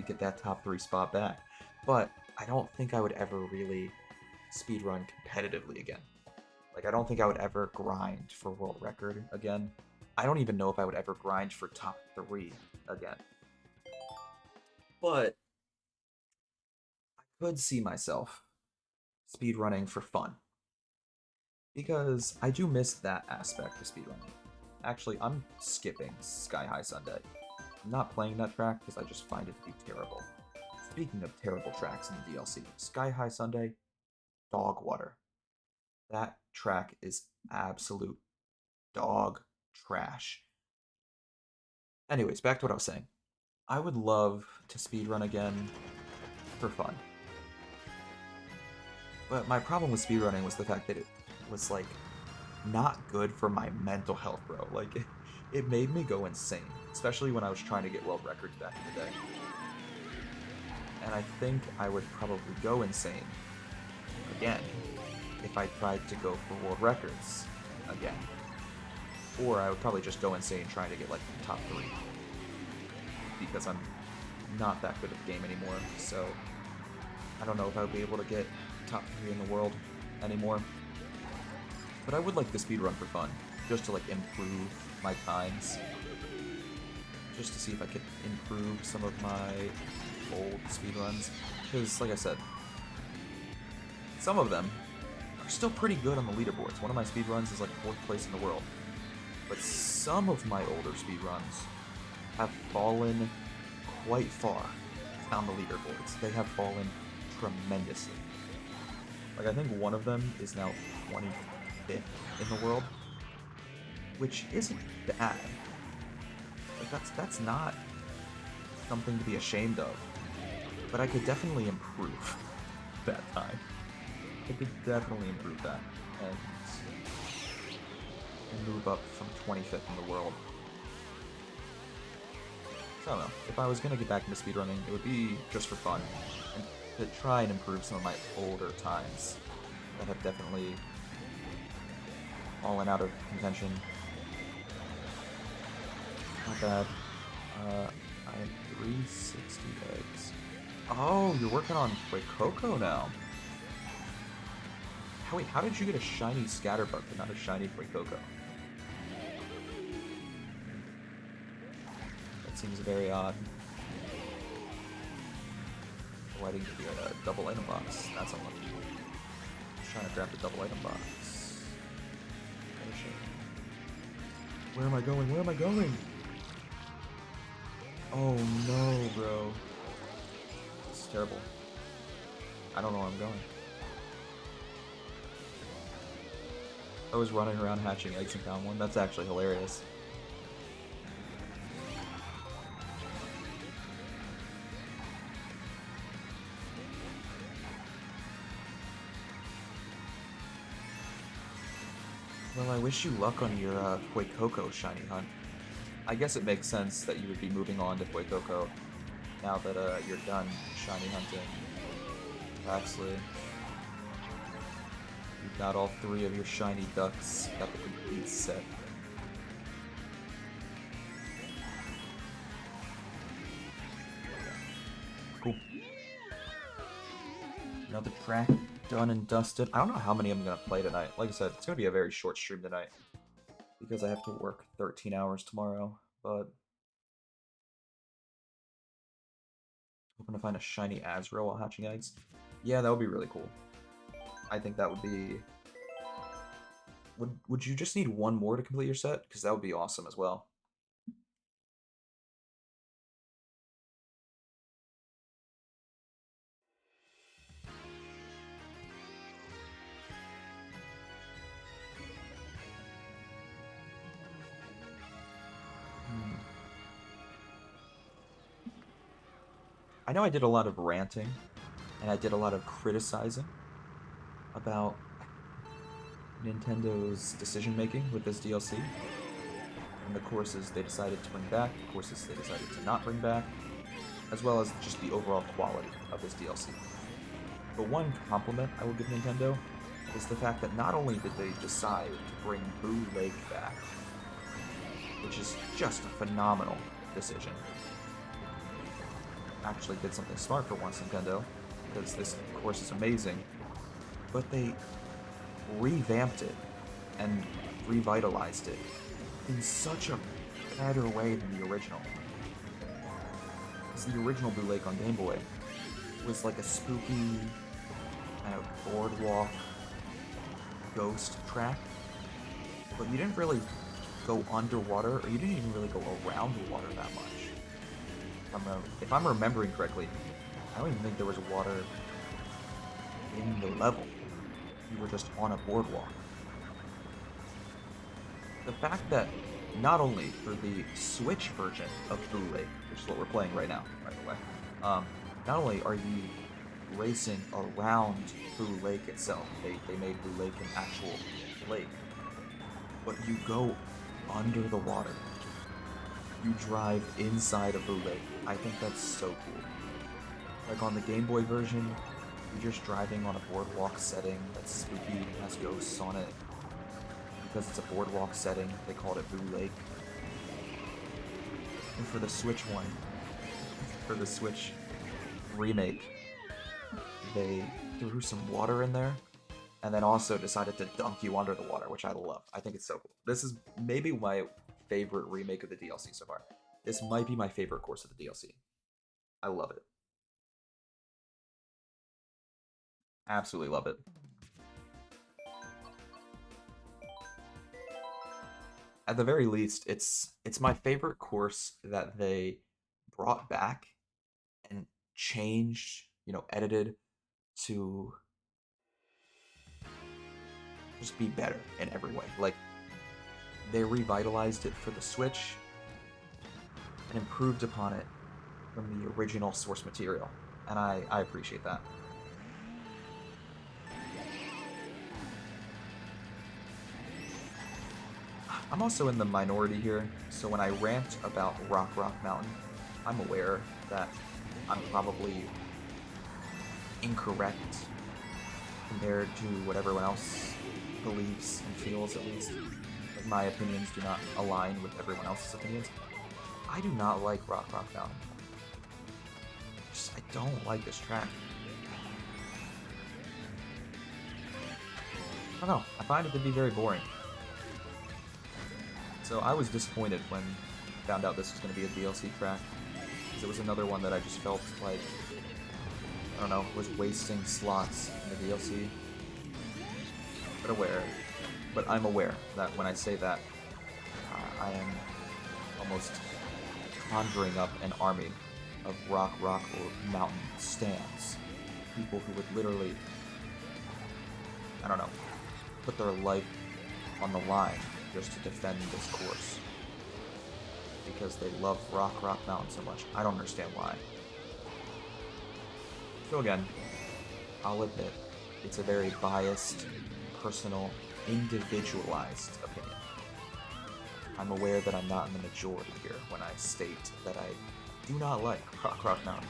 get that top 3 spot back. But I don't think I would ever really speedrun competitively again. Like, I don't think I would ever grind for world record again. I don't even know if I would ever grind for top 3 again. But I could see myself speedrunning for fun. Because I do miss that aspect of speedrunning. Actually, I'm skipping Sky High Sunday. I'm not playing that track because I just find it to be terrible. Speaking of terrible tracks in the DLC, Sky High Sunday, dog water. That track is absolute dog trash. Anyways, back to what I was saying. I would love to speedrun again for fun. But my problem with speedrunning was the fact that it was, like, not good for my mental health, bro. Like, it made me go insane, especially when I was trying to get world records back in the day. And I think I would probably go insane again if I tried to go for world records again. Or I would probably just go insane trying to get, like, top 3. Because I'm not that good at the game anymore, so I don't know if I would be able to get top 3 in the world anymore. But I would like the speedrun for fun, just to, like, improve my times. Just to see if I could improve some of my old speedruns. Because, like I said, some of them are still pretty good on the leaderboards. One of my speedruns is, like, 4th place in the world. But some of my older speedruns have fallen quite far down the leaderboards. They have fallen tremendously. Like, I think one of them is now 25th in the world, which isn't bad. Like, that's not something to be ashamed of. But I could definitely improve that time. I could definitely improve that and move up from 25th in the world. So I don't know. If I was gonna get back into speedrunning, it would be just for fun, and to try and improve some of my older times that have definitely fallen out of contention. Not bad. I am 360 eggs. Oh, you're working on Coco now. Wait, how did you get a shiny Scatterbug but not a shiny Coco? That seems very odd. Oh, I didn't get a double item box. That's unlucky. Just trying to grab the double item box. Where am I going? Where am I going? Oh no, bro. This is terrible. I don't know where I'm going. I was running around hatching eggs and found one. That's actually hilarious. Well, I wish you luck on your Coco shiny hunt. I guess it makes sense that you would be moving on to Coco now that you're done shiny hunting. Actually, you've got all 3 of your shiny ducks. Got the complete set. Cool. Another track done and dusted. I don't know how many I'm gonna play tonight. Like I said, it's gonna be a very short stream tonight because I have to work 13 hours tomorrow, but hoping to find a shiny Azrael while hatching eggs. Yeah, that would be really cool. I think that would be... Would you just need 1 more to complete your set? Because that would be awesome as well. I know I did a lot of ranting, and I did a lot of criticizing about Nintendo's decision-making with this DLC. and the courses they decided to bring back, the courses they decided to not bring back, as well as just the overall quality of this DLC. The one compliment I will give Nintendo is the fact that not only did they decide to bring Boo Lake back, which is just a phenomenal decision. Actually did something smart for once, Nintendo, because this course is amazing, but they revamped it and revitalized it in such a better way than the original. Because the original Blue Lake on Game Boy was like a spooky kind of boardwalk ghost track, but you didn't really go underwater, or you didn't even really go around the water that much. If I'm remembering correctly, I don't even think there was water in the level. You were just on a boardwalk. The fact that not only for the Switch version of Blue Lake, which is what we're playing right now, by the way, not only are you racing around Blue Lake itself, they made Blue Lake an actual lake, but you go under the water. You drive inside of Blue Lake. I think that's so cool. Like on the Game Boy version, you're just driving on a boardwalk setting that's spooky and has ghosts on it. Because it's a boardwalk setting, they called it Blue Lake. And for the Switch one, for the Switch remake, they threw some water in there, and then also decided to dunk you under the water, which I love. I think it's so cool. This is maybe my favorite remake of the DLC so far. This might be my favorite course of the DLC. I love it. Absolutely love it. At the very least, it's my favorite course that they brought back and changed, edited to just be better in every way. Like, they revitalized it for the Switch and improved upon it from the original source material, and I appreciate that. I'm also in the minority here, so when I rant about Rock Mountain, I'm aware that I'm probably incorrect compared to what everyone else believes and feels, at least. Like, my opinions do not align with everyone else's opinions. I do not like Rock Mountain. I don't like this track. I don't know, I find it to be very boring. So I was disappointed when I found out this was going to be a DLC track, because it was another one that I just felt like, I don't know, was wasting slots in the DLC. But I'm aware that when I say that, I am almost conjuring up an army of Rock or Mountain stans. People who would literally, I don't know, put their life on the line just to defend this course. Because they love Rock Mountain so much. I don't understand why. So again, I'll admit, it's a very biased, personal, individualized opinion. I'm aware that I'm not in the majority here when I state that I do not like Rock Mountain.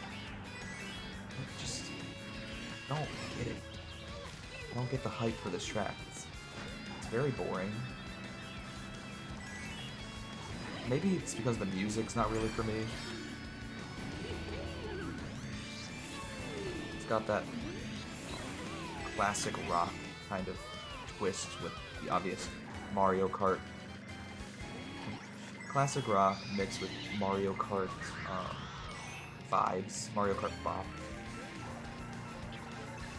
I just don't get it. I don't get the hype for this track. It's very boring. Maybe it's because the music's not really for me. It's got that classic rock kind of twist with the obvious Mario Kart. Classic rock mixed with Mario Kart vibes. Mario Kart Pop.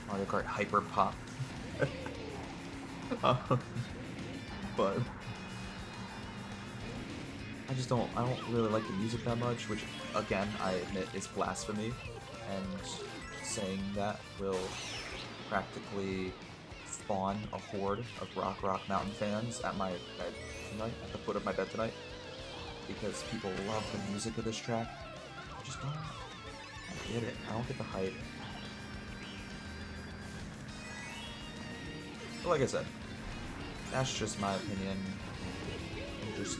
Mario Kart Hyper Pop. But I don't really like the music that much, which, again, I admit is blasphemy, and saying that will practically spawn a horde of Rock Mountain fans at my bed tonight, at the foot of my bed tonight, because people love the music of this track. I just don't get it. I don't get the hype. But like I said, that's just my opinion. I'm just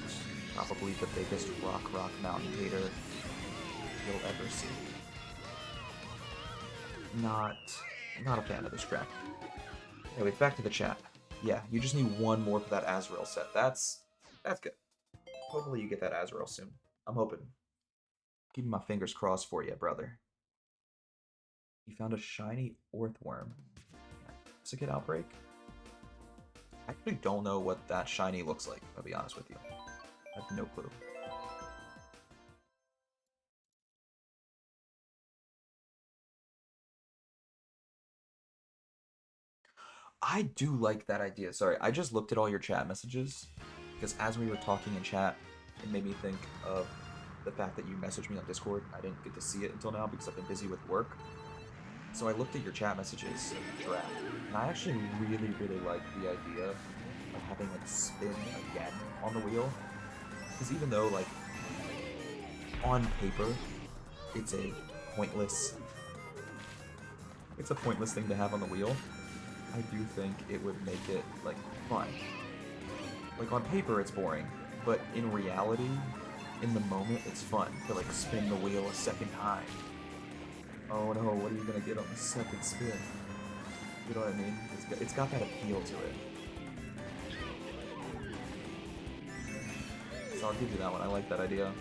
Probably the biggest rock mountain hater you'll ever see. Not a fan of this track. Anyway, back to the chat. Yeah, you just need one more for that Azrael set. That's good. Hopefully you get that Azrael soon. I'm hoping. Keeping my fingers crossed for you, brother. You found a shiny Orthworm. Psychic Outbreak? I actually don't know what that shiny looks like, I'll be honest with you. I have no clue. I do like that idea. Sorry, I just looked at all your chat messages because as we were talking in chat, it made me think of the fact that you messaged me on Discord. I didn't get to see it until now because I've been busy with work. So I looked at your chat messages in the draft, and I actually really like the idea of having it spin again on the wheel. Because even though, like, on paper, it's a pointless thing to have on the wheel, I do think it would make it, like, fun. Like, on paper, it's boring, but in reality, in the moment, it's fun to, like, spin the wheel a second time. Oh no, what are you gonna get on the second spin? You know what I mean? It's got that appeal to it. So I'll give you that one. I like that idea.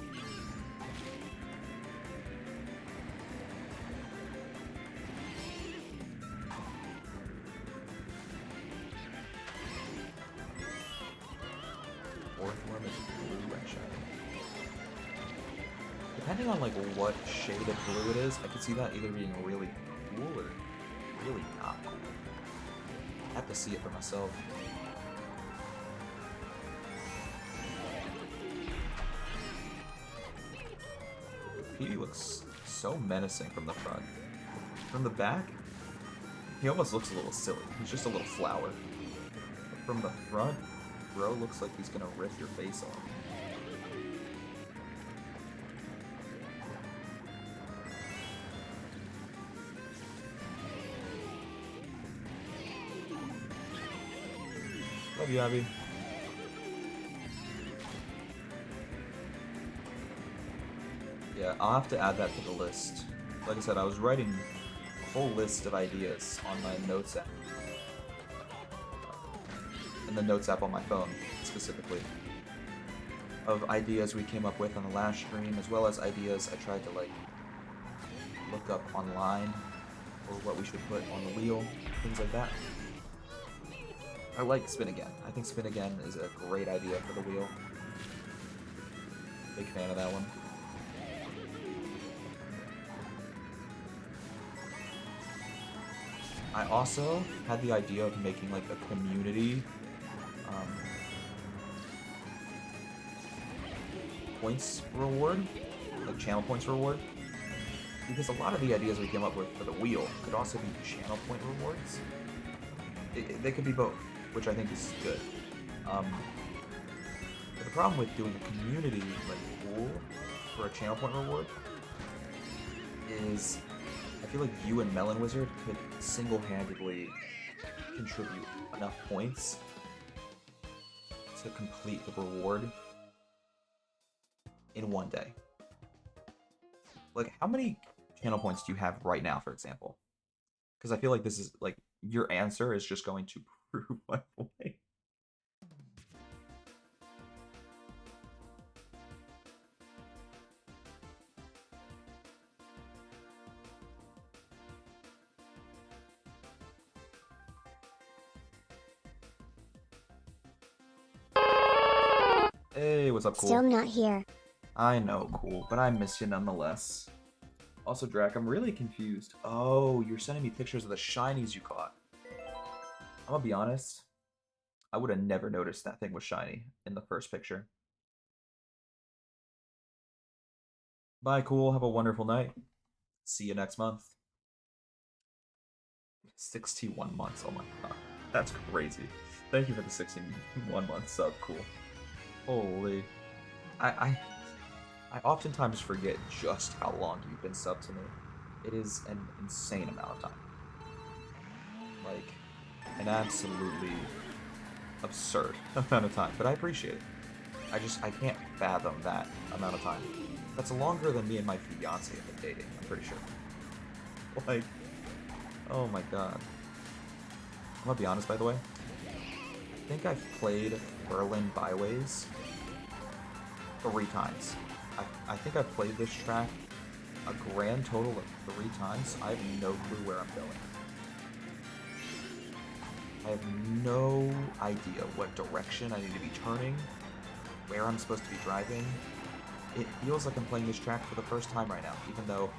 Orthworm is blue and shiny. Depending on like what shade of blue it is, I could see that either being really cool or really not cool. I have to see it for myself. Petey looks so menacing from the front. From the back, he almost looks a little silly. He's just a little flower. But from the front, bro looks like he's gonna rip your face off. Love you, Abby. Yeah, I'll have to add that to the list. Like I said, I was writing a whole list of ideas on my notes app. In the notes app on my phone, specifically. Of ideas we came up with on the last stream, as well as ideas I tried to, like, look up online, or what we should put on the wheel, things like that. I like Spin Again. I think Spin Again is a great idea for the wheel. Big fan of that one. I also had the idea of making like a community points reward, like channel points reward, because a lot of the ideas we came up with for the wheel could also be channel point rewards. They could be both, which I think is good. But the problem with doing a community like pool for a channel point reward is I feel like you and Melon Wizard could single-handedly contribute enough points to complete the reward in one day. Like, how many channel points do you have right now, for example? Because I feel like this is, like, your answer is just going to prove my point. Hey, what's up, Cool? Still not here. I know, Cool, but I miss you nonetheless. Also, Drac, I'm really confused. Oh, you're sending me pictures of the shinies you caught. I'm gonna be honest. I would have never noticed that thing was shiny in the first picture. Bye, Cool. Have a wonderful night. See you next month. 61 months. Oh my god. That's crazy. Thank you for the 61 month sub, Cool. Holy. I oftentimes forget just how long you've been subbed to me. It is an insane amount of time. Like, an absolutely absurd amount of time, but I appreciate it. I can't fathom that amount of time. That's longer than me and my fiance have been dating, I'm pretty sure. Like, oh my god. I'm gonna be honest, by the way. I think I've played Berlin Byways 3 times. I think I've played this track a grand total of 3 times. I have no clue where I'm going. I have no idea what direction I need to be turning, where I'm supposed to be driving. It feels like I'm playing this track for the first time right now, even though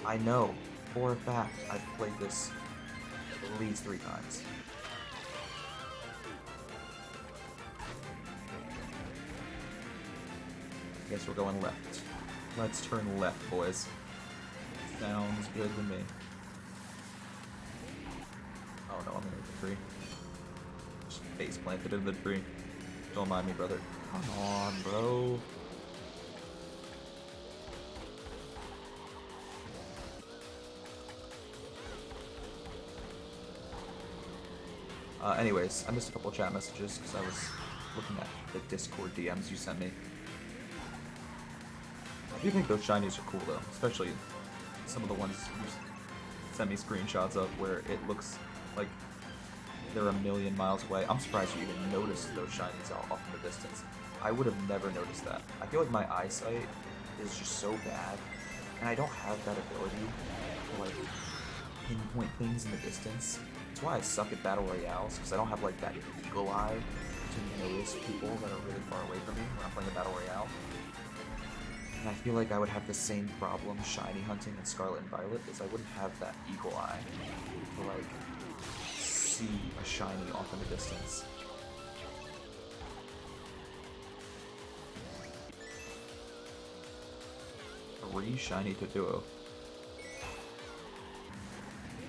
I know for a fact I've played this at least 3 times. I guess we're going left. Let's turn left, boys. Sounds good to me. Oh no, I'm in the tree. Just face planted in the tree. Don't mind me, brother. Come on, bro. Anyways, I missed a couple of chat messages because I was looking at the Discord DMs you sent me. I do think those shinies are cool though, especially some of the ones you sent me screenshots of where it looks like they're a million miles away. I'm surprised you even noticed those shinies off in the distance. I would have never noticed that. I feel like my eyesight is just so bad, and I don't have that ability to like pinpoint things in the distance. That's why I suck at battle royales, because I don't have like that eagle eye to notice people that are really far away from me when I'm playing a battle royale. And I feel like I would have the same problem shiny hunting in Scarlet and Violet, is I wouldn't have that eagle eye to like see a shiny off in the distance. Three shiny to duo.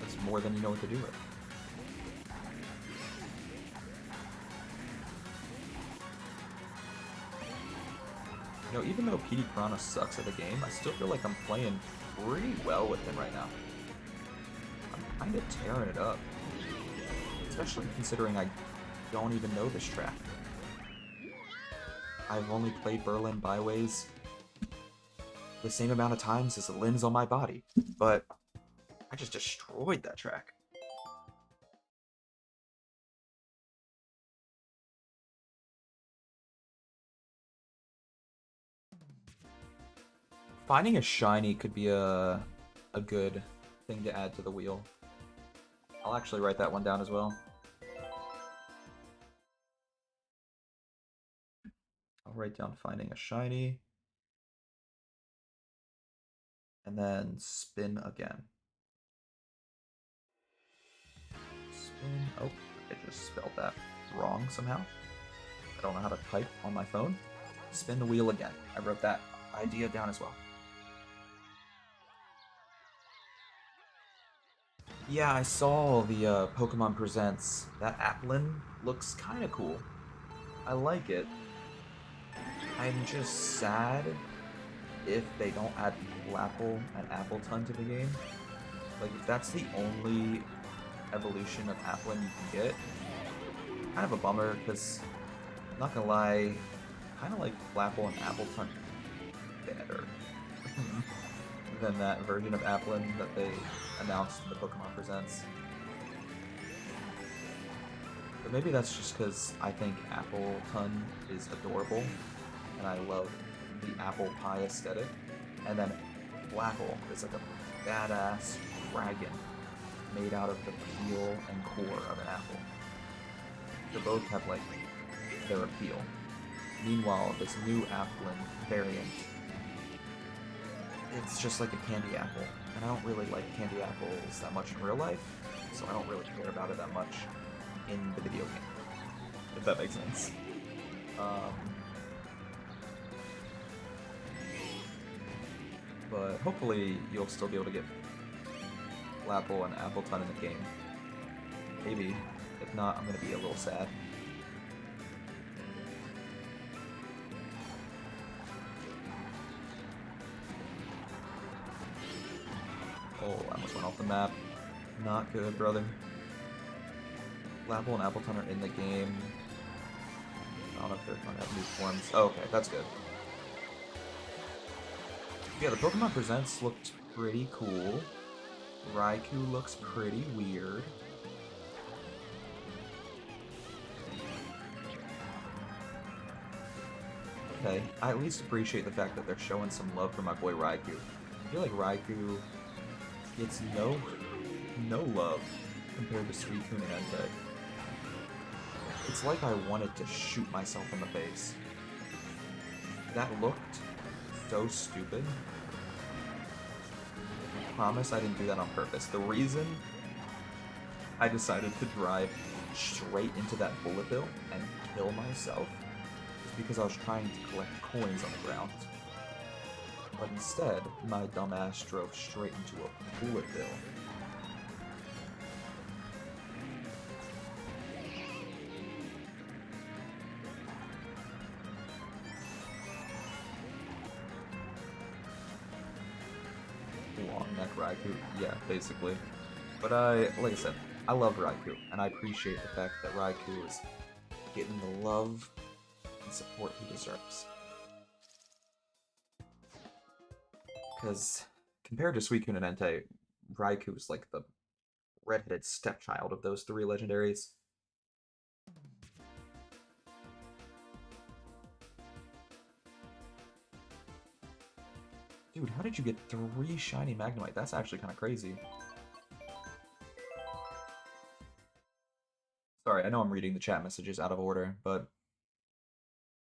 That's more than you know what to do with. You know, even though PD Piranha sucks at the game, I still feel like I'm playing pretty well with him right now. I'm kind of tearing it up. Especially considering I don't even know this track. I've only played Berlin Byways the same amount of times as the limbs on my body, but I just destroyed that track. Finding a shiny could be a good thing to add to the wheel. I'll actually write that one down as well. I'll write down finding a shiny. And then spin again. Spin. Oh, I just spelled that wrong somehow. I don't know how to type on my phone. Spin the wheel again. I wrote that idea down as well. Yeah, I saw the Pokemon Presents. That Applin looks kind of cool. I like it. I'm just sad if they don't add Flapple and Appleton to the game. Like, if that's the only evolution of Applin you can get, kind of a bummer, because, not gonna lie, kind of like Flapple and Appleton better than that version of Applin that they announced in the Pokemon Presents. But maybe that's just because I think Appleton is adorable, and I love the apple pie aesthetic. And then Flapple is like a badass dragon made out of the peel and core of an apple. They both have like their appeal. Meanwhile, this new Applin variant, it's just like a candy apple, and I don't really like candy apples that much in real life, so I don't really care about it that much in the video game, if that makes sense. But hopefully you'll still be able to get Flapple and Appleton in the game. Maybe. If not, I'm going to be a little sad. Oh, I almost went off the map. Not good, brother. Flapple and Appleton are in the game. I don't know if they're going to have new forms. Oh, okay, that's good. Yeah, the Pokemon Presents looked pretty cool. Raikou looks pretty weird. Okay, I at least appreciate the fact that they're showing some love for my boy Raikou. I feel like Raikou gets no love compared to Suicune and Entei. It's like I wanted to shoot myself in the face. That looked so stupid. I promise I didn't do that on purpose. The reason I decided to drive straight into that bullet bill and kill myself is because I was trying to collect coins on the ground. But instead, my dumbass drove straight into a bullet bill. Long neck Raikou, yeah, basically. But like I said, I love Raikou, and I appreciate the fact that Raikou is getting the love and support he deserves. Because compared to Suicune and Entei, Raikou is like the redheaded stepchild of those three legendaries. Dude, how did you get 3 shiny Magnemite? That's actually kind of crazy. Sorry, I know I'm reading the chat messages out of order, but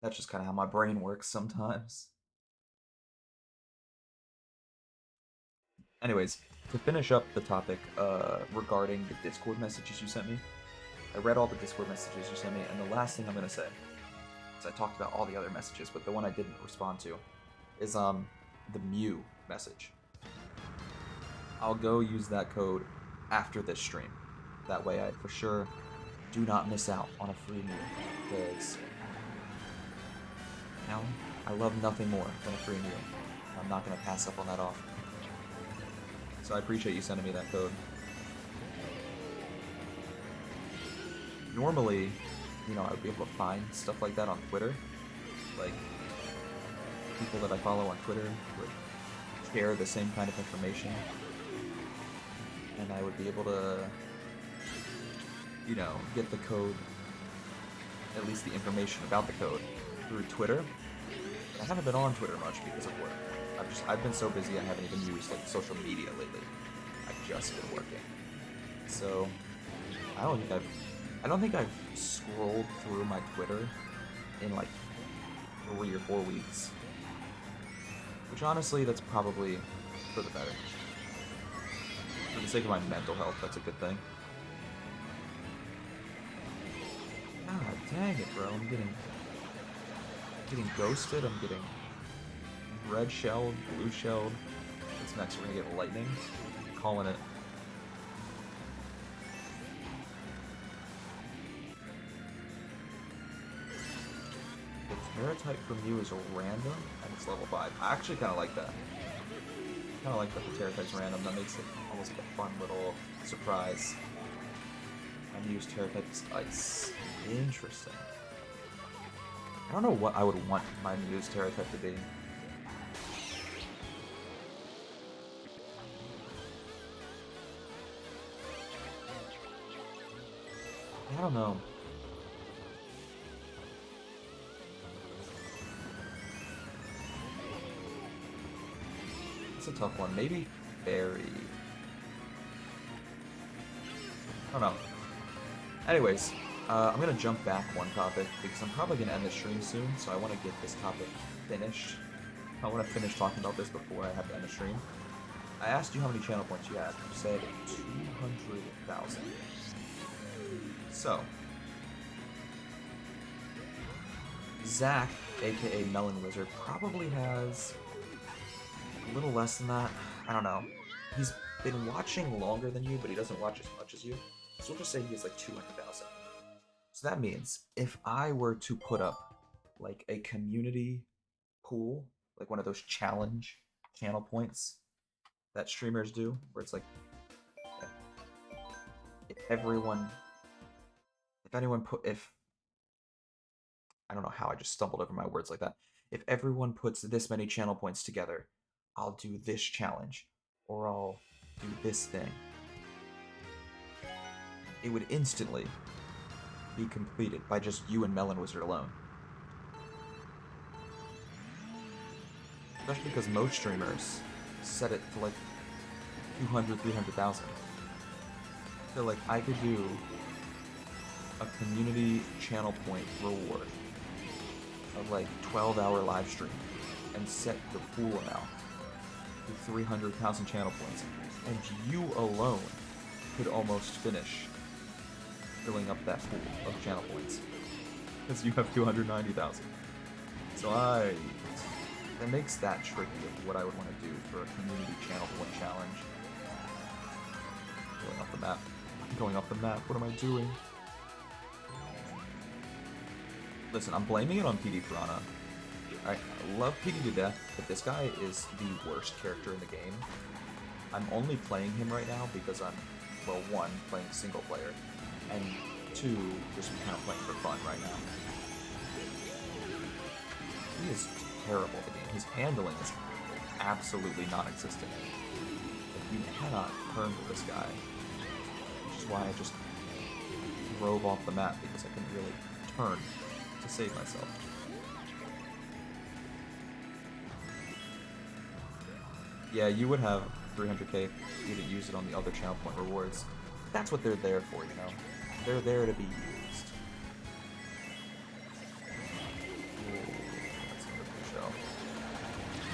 that's just kind of how my brain works sometimes. Anyways, to finish up the topic regarding the Discord messages you sent me, I read all the Discord messages you sent me, and the last thing I'm going to say, because I talked about all the other messages, but the one I didn't respond to, is the Mew message. I'll go use that code after this stream. That way I for sure do not miss out on a free Mew, because, you know, I love nothing more than a free Mew. I'm not going to pass up on that offer. So I appreciate you sending me that code. Normally, you know, I would be able to find stuff like that on Twitter. Like, people that I follow on Twitter would share the same kind of information. And I would be able to, you know, get the code, at least the information about the code, through Twitter. I haven't been on Twitter much because of work. I've been so busy I haven't even used like social media lately. I've just been working. So I don't think I've scrolled through my Twitter in like 3 or 4 weeks. Which honestly, that's probably for the better. For the sake of my mental health, that's a good thing. God dang it, bro. I'm getting ghosted, I'm getting red shelled, blue shelled. What's next? We're gonna get lightning. I'm calling it. The Terra type from you is a random and it's level 5. I actually kinda like that. Kinda like that the Terra type's random. That makes it almost like a fun little surprise. And use Terra type as ice. Interesting. I don't know what I would want my Mew's Terra type to be. I don't know. It's a tough one. Maybe Fairy. I don't know. Anyways, I'm gonna jump back one topic because I'm probably gonna end the stream soon, so I want to get this topic finished. I want to finish talking about this before I have to end the stream. I asked you how many channel points you had. You said 200,000. So, Zach, aka Melon Wizard, probably has a little less than that. I don't know. He's been watching longer than you, but he doesn't watch as much as you. So we'll just say he has like 200,000. So that means if I were to put up like a community pool, like one of those challenge channel points that streamers do, where it's like if I don't know how I just stumbled over my words like that. If everyone puts this many channel points together, I'll do this challenge, or I'll do this thing. It would instantly be completed by just you and Melon Wizard alone. Especially because most streamers set it to like 200, 300,000. So like I could do a community channel point reward of like 12-hour live stream and set the pool amount to 300,000 channel points, and you alone could almost finish filling up that pool of channel points because you have 290,000. So that makes that tricky of what I would want to do for a community channel point challenge. Going off the map. Going off the map. What am I doing? Listen, I'm blaming it on PD Piranha. I love PD to death, but this guy is the worst character in the game. I'm only playing him right now because I'm, well, one, playing single player, and two, just kind of playing for fun right now. He is terrible at the game. His handling is absolutely non-existent. Like, you cannot turn to this guy, which is why I just drove off the map, because I couldn't really turn to save myself. Yeah, you would have 300k if you didn't use it on the other channel point rewards. That's what they're there for, you know? They're there to be used. Ooh, that's another good show.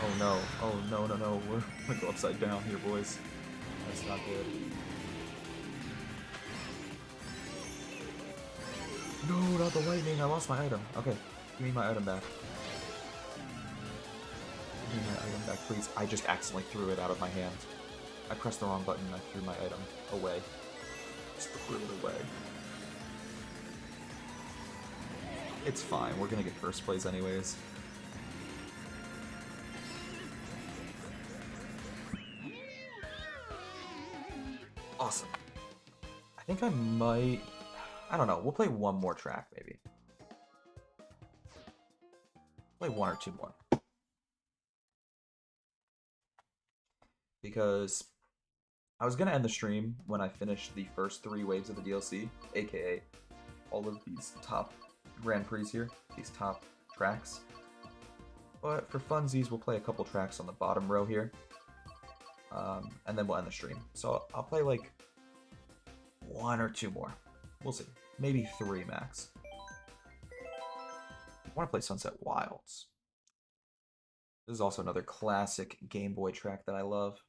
Oh no, oh no, no, no, we're gonna go upside down here, boys. That's not good. No, not the lightning, I lost my item. Okay, give me my item back. Give me my item back, please. I just accidentally threw it out of my hand. I pressed the wrong button and I threw my item away. Just threw it away. It's fine, we're gonna get first place anyways. Awesome. I think I might... I don't know, we'll play one more track maybe. Play one or two more. Because I was going to end the stream when I finished the first 3 waves of the DLC, aka all of these top Grand Prix here, these top tracks. But for funsies, we'll play a couple tracks on the bottom row here, and then we'll end the stream. So I'll play like 1 or 2 more. We'll see. Maybe 3 max. I want to play Sunset Wilds. This is also another classic Game Boy track that I love.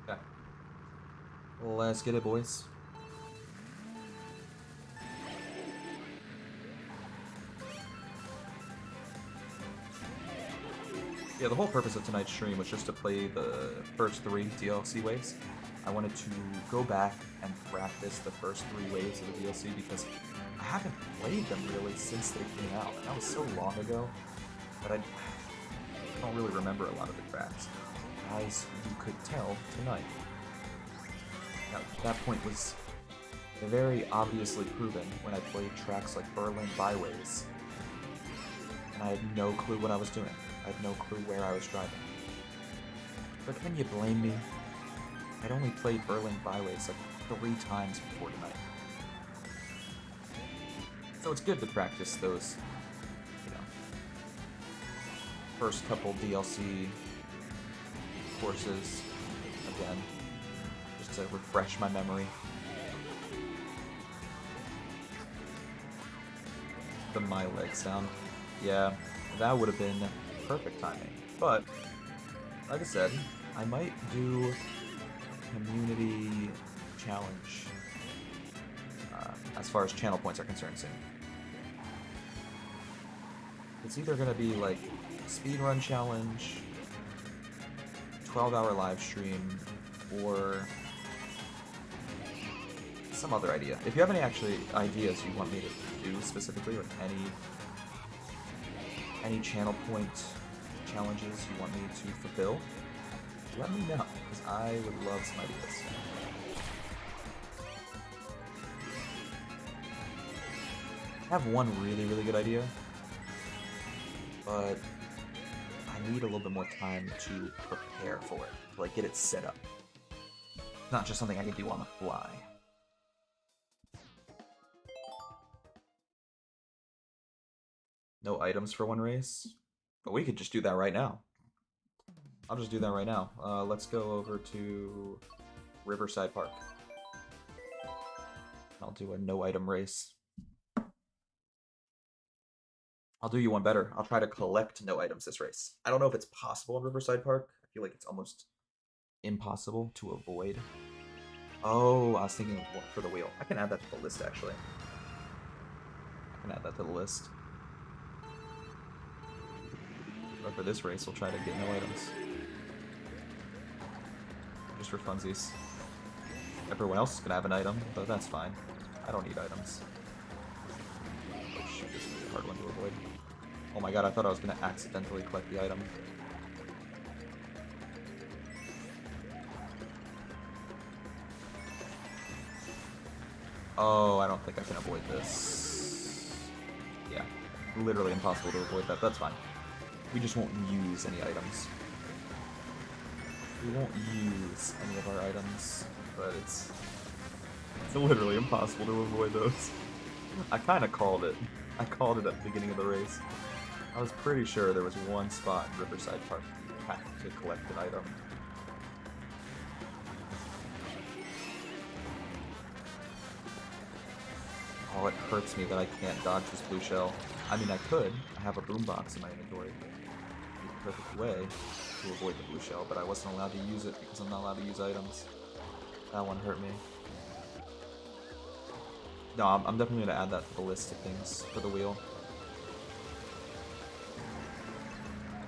Okay. Let's get it, boys. Yeah, the whole purpose of tonight's stream was just to play the first 3 DLC waves. I wanted to go back and practice the first 3 waves of the DLC because I haven't played them really since they came out. And that was so long ago that I don't really remember a lot of the tracks, as you could tell tonight. Now, that point was very obviously proven when I played tracks like Berlin Byways, and I had no clue what I was doing. I had no clue where I was driving. But can you blame me? I'd only played Berlin Byways like 3 times before tonight. So it's good to practice those, you know, first couple DLC courses again, just to refresh my memory. The my leg sound. Yeah, that would have been perfect timing. But, like I said, I might do community challenge as far as channel points are concerned soon. It's either going to be like speedrun challenge, 12-hour live stream, or some other idea. If you have any actually ideas you want me to do specifically, like any channel point challenges you want me to fulfill, let me know, because I would love some ideas. I have one really, really good idea, but I need a little bit more time to prepare for it, to like get it set up. Not just something I can do on the fly. No items for one race? But we could just do that right now. I'll just do that right now. Let's go over to Riverside Park. I'll do a no item race. I'll do you one better. I'll try to collect no items this race. I don't know if it's possible in Riverside Park. I feel like it's almost impossible to avoid. Oh, I was thinking of for the wheel. I can add that to the list, actually. I can add that to the list. But for this race, we'll try to get no items. Just for funsies. Everyone else is going to have an item, but that's fine. I don't need items. Oh shoot, this is a hard one to avoid. Oh my god, I thought I was going to accidentally collect the item. Oh, I don't think I can avoid this. Yeah, literally impossible to avoid that. That's fine. We just won't use any items. We won't use any of our items, but it's literally impossible to avoid those. I kind of called it. I called it at the beginning of the race. I was pretty sure there was one spot in Riverside Park you have to collect an item. Oh, it hurts me that I can't dodge this blue shell. I mean, I could. I have a boombox in my inventory. The perfect way to avoid the blue shell, but I wasn't allowed to use it because I'm not allowed to use items. That one hurt me. No, I'm definitely going to add that to the list of things for the wheel.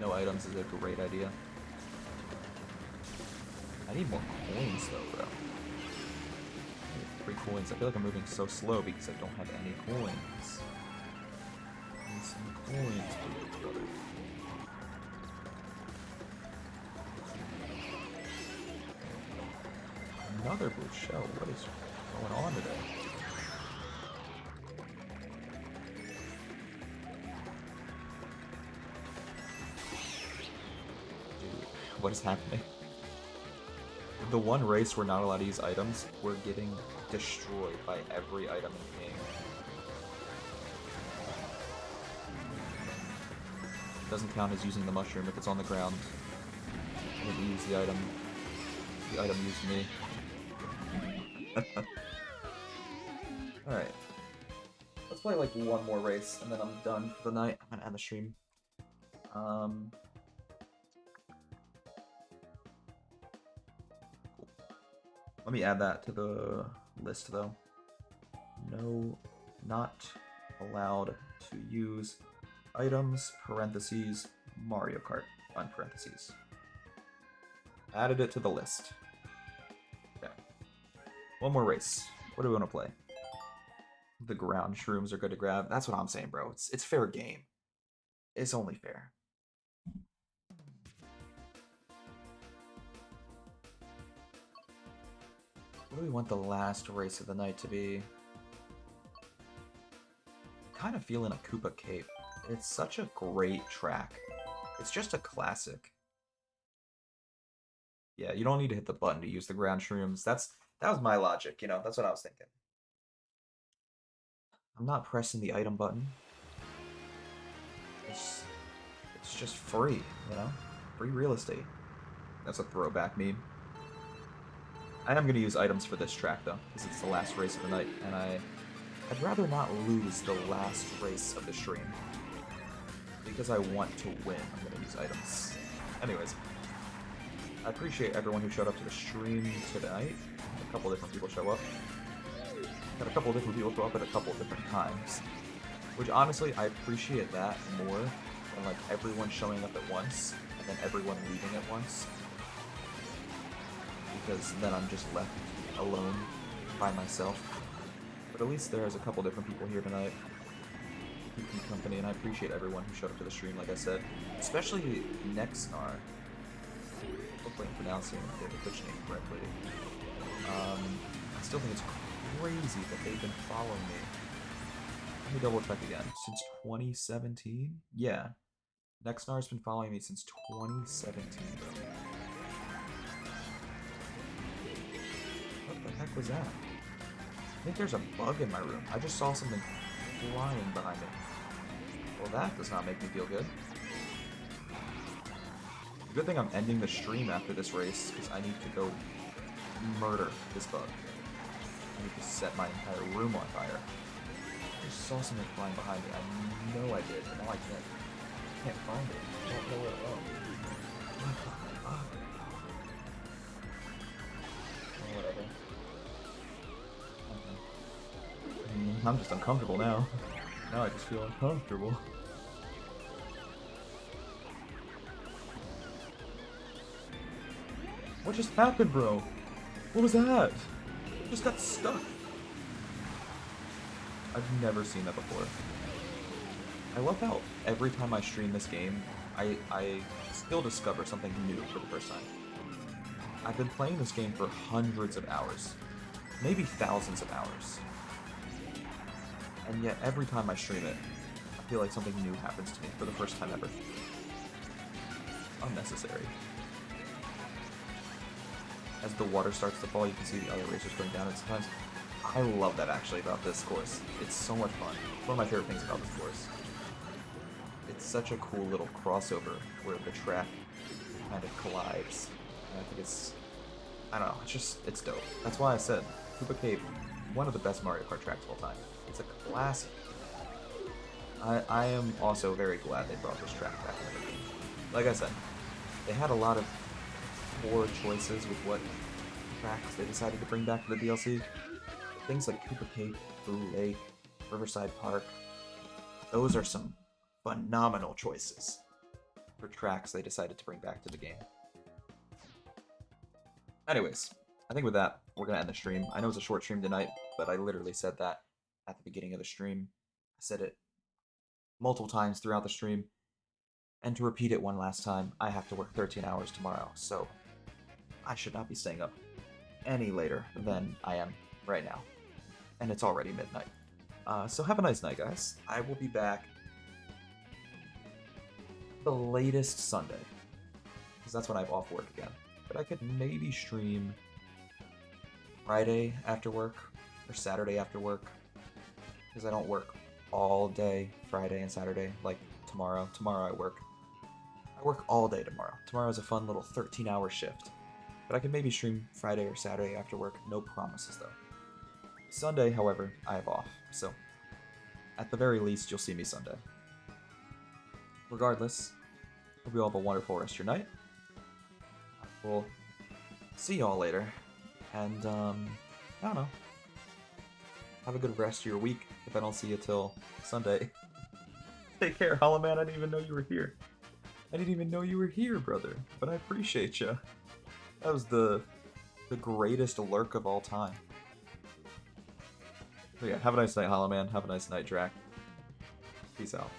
No items is a great idea. I need more coins though, bro. I need 3 coins. I feel like I'm moving so slow because I don't have any coins. I need some coins, please, brother. Another blue shell. What is going on today? Dude, what is happening? The one race we're not allowed to use items, we're getting destroyed by every item in the game. It doesn't count as using the mushroom if it's on the ground. I didn't use the item. The item used me. Alright. Let's play like one more race and then I'm done for the night. I'm gonna end the stream. Cool. Let me add that to the list though. No, not allowed to use items, parentheses, Mario Kart, on parentheses. Added it to the list. Okay. One more race. What do we want to play? The ground shrooms are good to grab. That's what I'm saying, bro. It's fair game. It's only fair. What do we want the last race of the night to be? I'm kind of feeling a Koopa Cape. It's such a great track. It's just a classic. Yeah, you don't need to hit the button to use the ground shrooms. That was my logic, you know. That's what I was thinking. I'm not pressing the item button. It's just free, you know? Free real estate. That's a throwback meme. I am going to use items for this track, though, because it's the last race of the night, and I'd rather not lose the last race of the stream. Because I want to win, I'm going to use items. Anyways, I appreciate everyone who showed up to the stream tonight. A couple different people show up. Had a couple of different people show up at a couple of different times. Which, honestly, I appreciate that more than, like, everyone showing up at once, and then everyone leaving at once. Because then I'm just left alone by myself. But at least there's a couple different people here tonight who keep me company, and I appreciate everyone who showed up to the stream, like I said. Especially Nexnar. Hopefully I'm pronouncing the Twitch name correctly. I still think it's crazy that they've been following me. Let me double check again. Since 2017? Yeah. Nexnar's been following me since 2017. What the heck was that? I think there's a bug in my room. I just saw something flying behind me. Well, that does not make me feel good. Good thing I'm ending the stream after this race, because I need to go murder this bug. I need to set my entire room on fire. I just saw something flying behind me. I know I did, but now I can't find it. I don't know where it went. Oh, whatever. Okay. I'm just uncomfortable now. Now I just feel uncomfortable. What just happened, bro? What was that? I just got stuck. I've never seen that before. I love how every time I stream this game, I still discover something new for the first time. I've been playing this game for hundreds of hours, maybe thousands of hours. And yet every time I stream it, I feel like something new happens to me for the first time ever. Unnecessary. As the water starts to fall, you can see the other racers going down, and sometimes I love that actually about this course. It's so much fun. It's one of my favorite things about this course. It's such a cool little crossover where the track kind of collides. And I think it's, I don't know, it's dope. That's why I said Koopa Cave, one of the best Mario Kart tracks of all time. It's a classic. I am also very glad they brought this track back into the game. Like I said, they had a lot of poor choices with what tracks they decided to bring back to the DLC. Things like Koopa Cave, Blue Lake, Riverside Park, those are some phenomenal choices for tracks they decided to bring back to the game. Anyways, I think with that, we're going to end the stream. I know it's a short stream tonight, but I literally said that at the beginning of the stream. I said it multiple times throughout the stream. And to repeat it one last time, I have to work 13 hours tomorrow, so I should not be staying up any later than I am right now. And it's already midnight. So have a nice night, guys. I will be back the latest Sunday, because that's when I have off work again. But I could maybe stream Friday after work, or Saturday after work, because I don't work all day Friday and Saturday, like tomorrow. Tomorrow I work all day tomorrow. Tomorrow's a fun little 13-hour shift. But I can maybe stream Friday or Saturday after work. No promises, though. Sunday, however, I have off. So, at the very least, you'll see me Sunday. Regardless, hope you all have a wonderful rest of your night. We'll see y'all later. And, I don't know. Have a good rest of your week if I don't see you till Sunday. Take care, Hollow Man. I didn't even know you were here. I didn't even know you were here, brother. But I appreciate you. That was the greatest lurk of all time. So yeah, have a nice night, Hollow Man. Have a nice night, Drac. Peace out.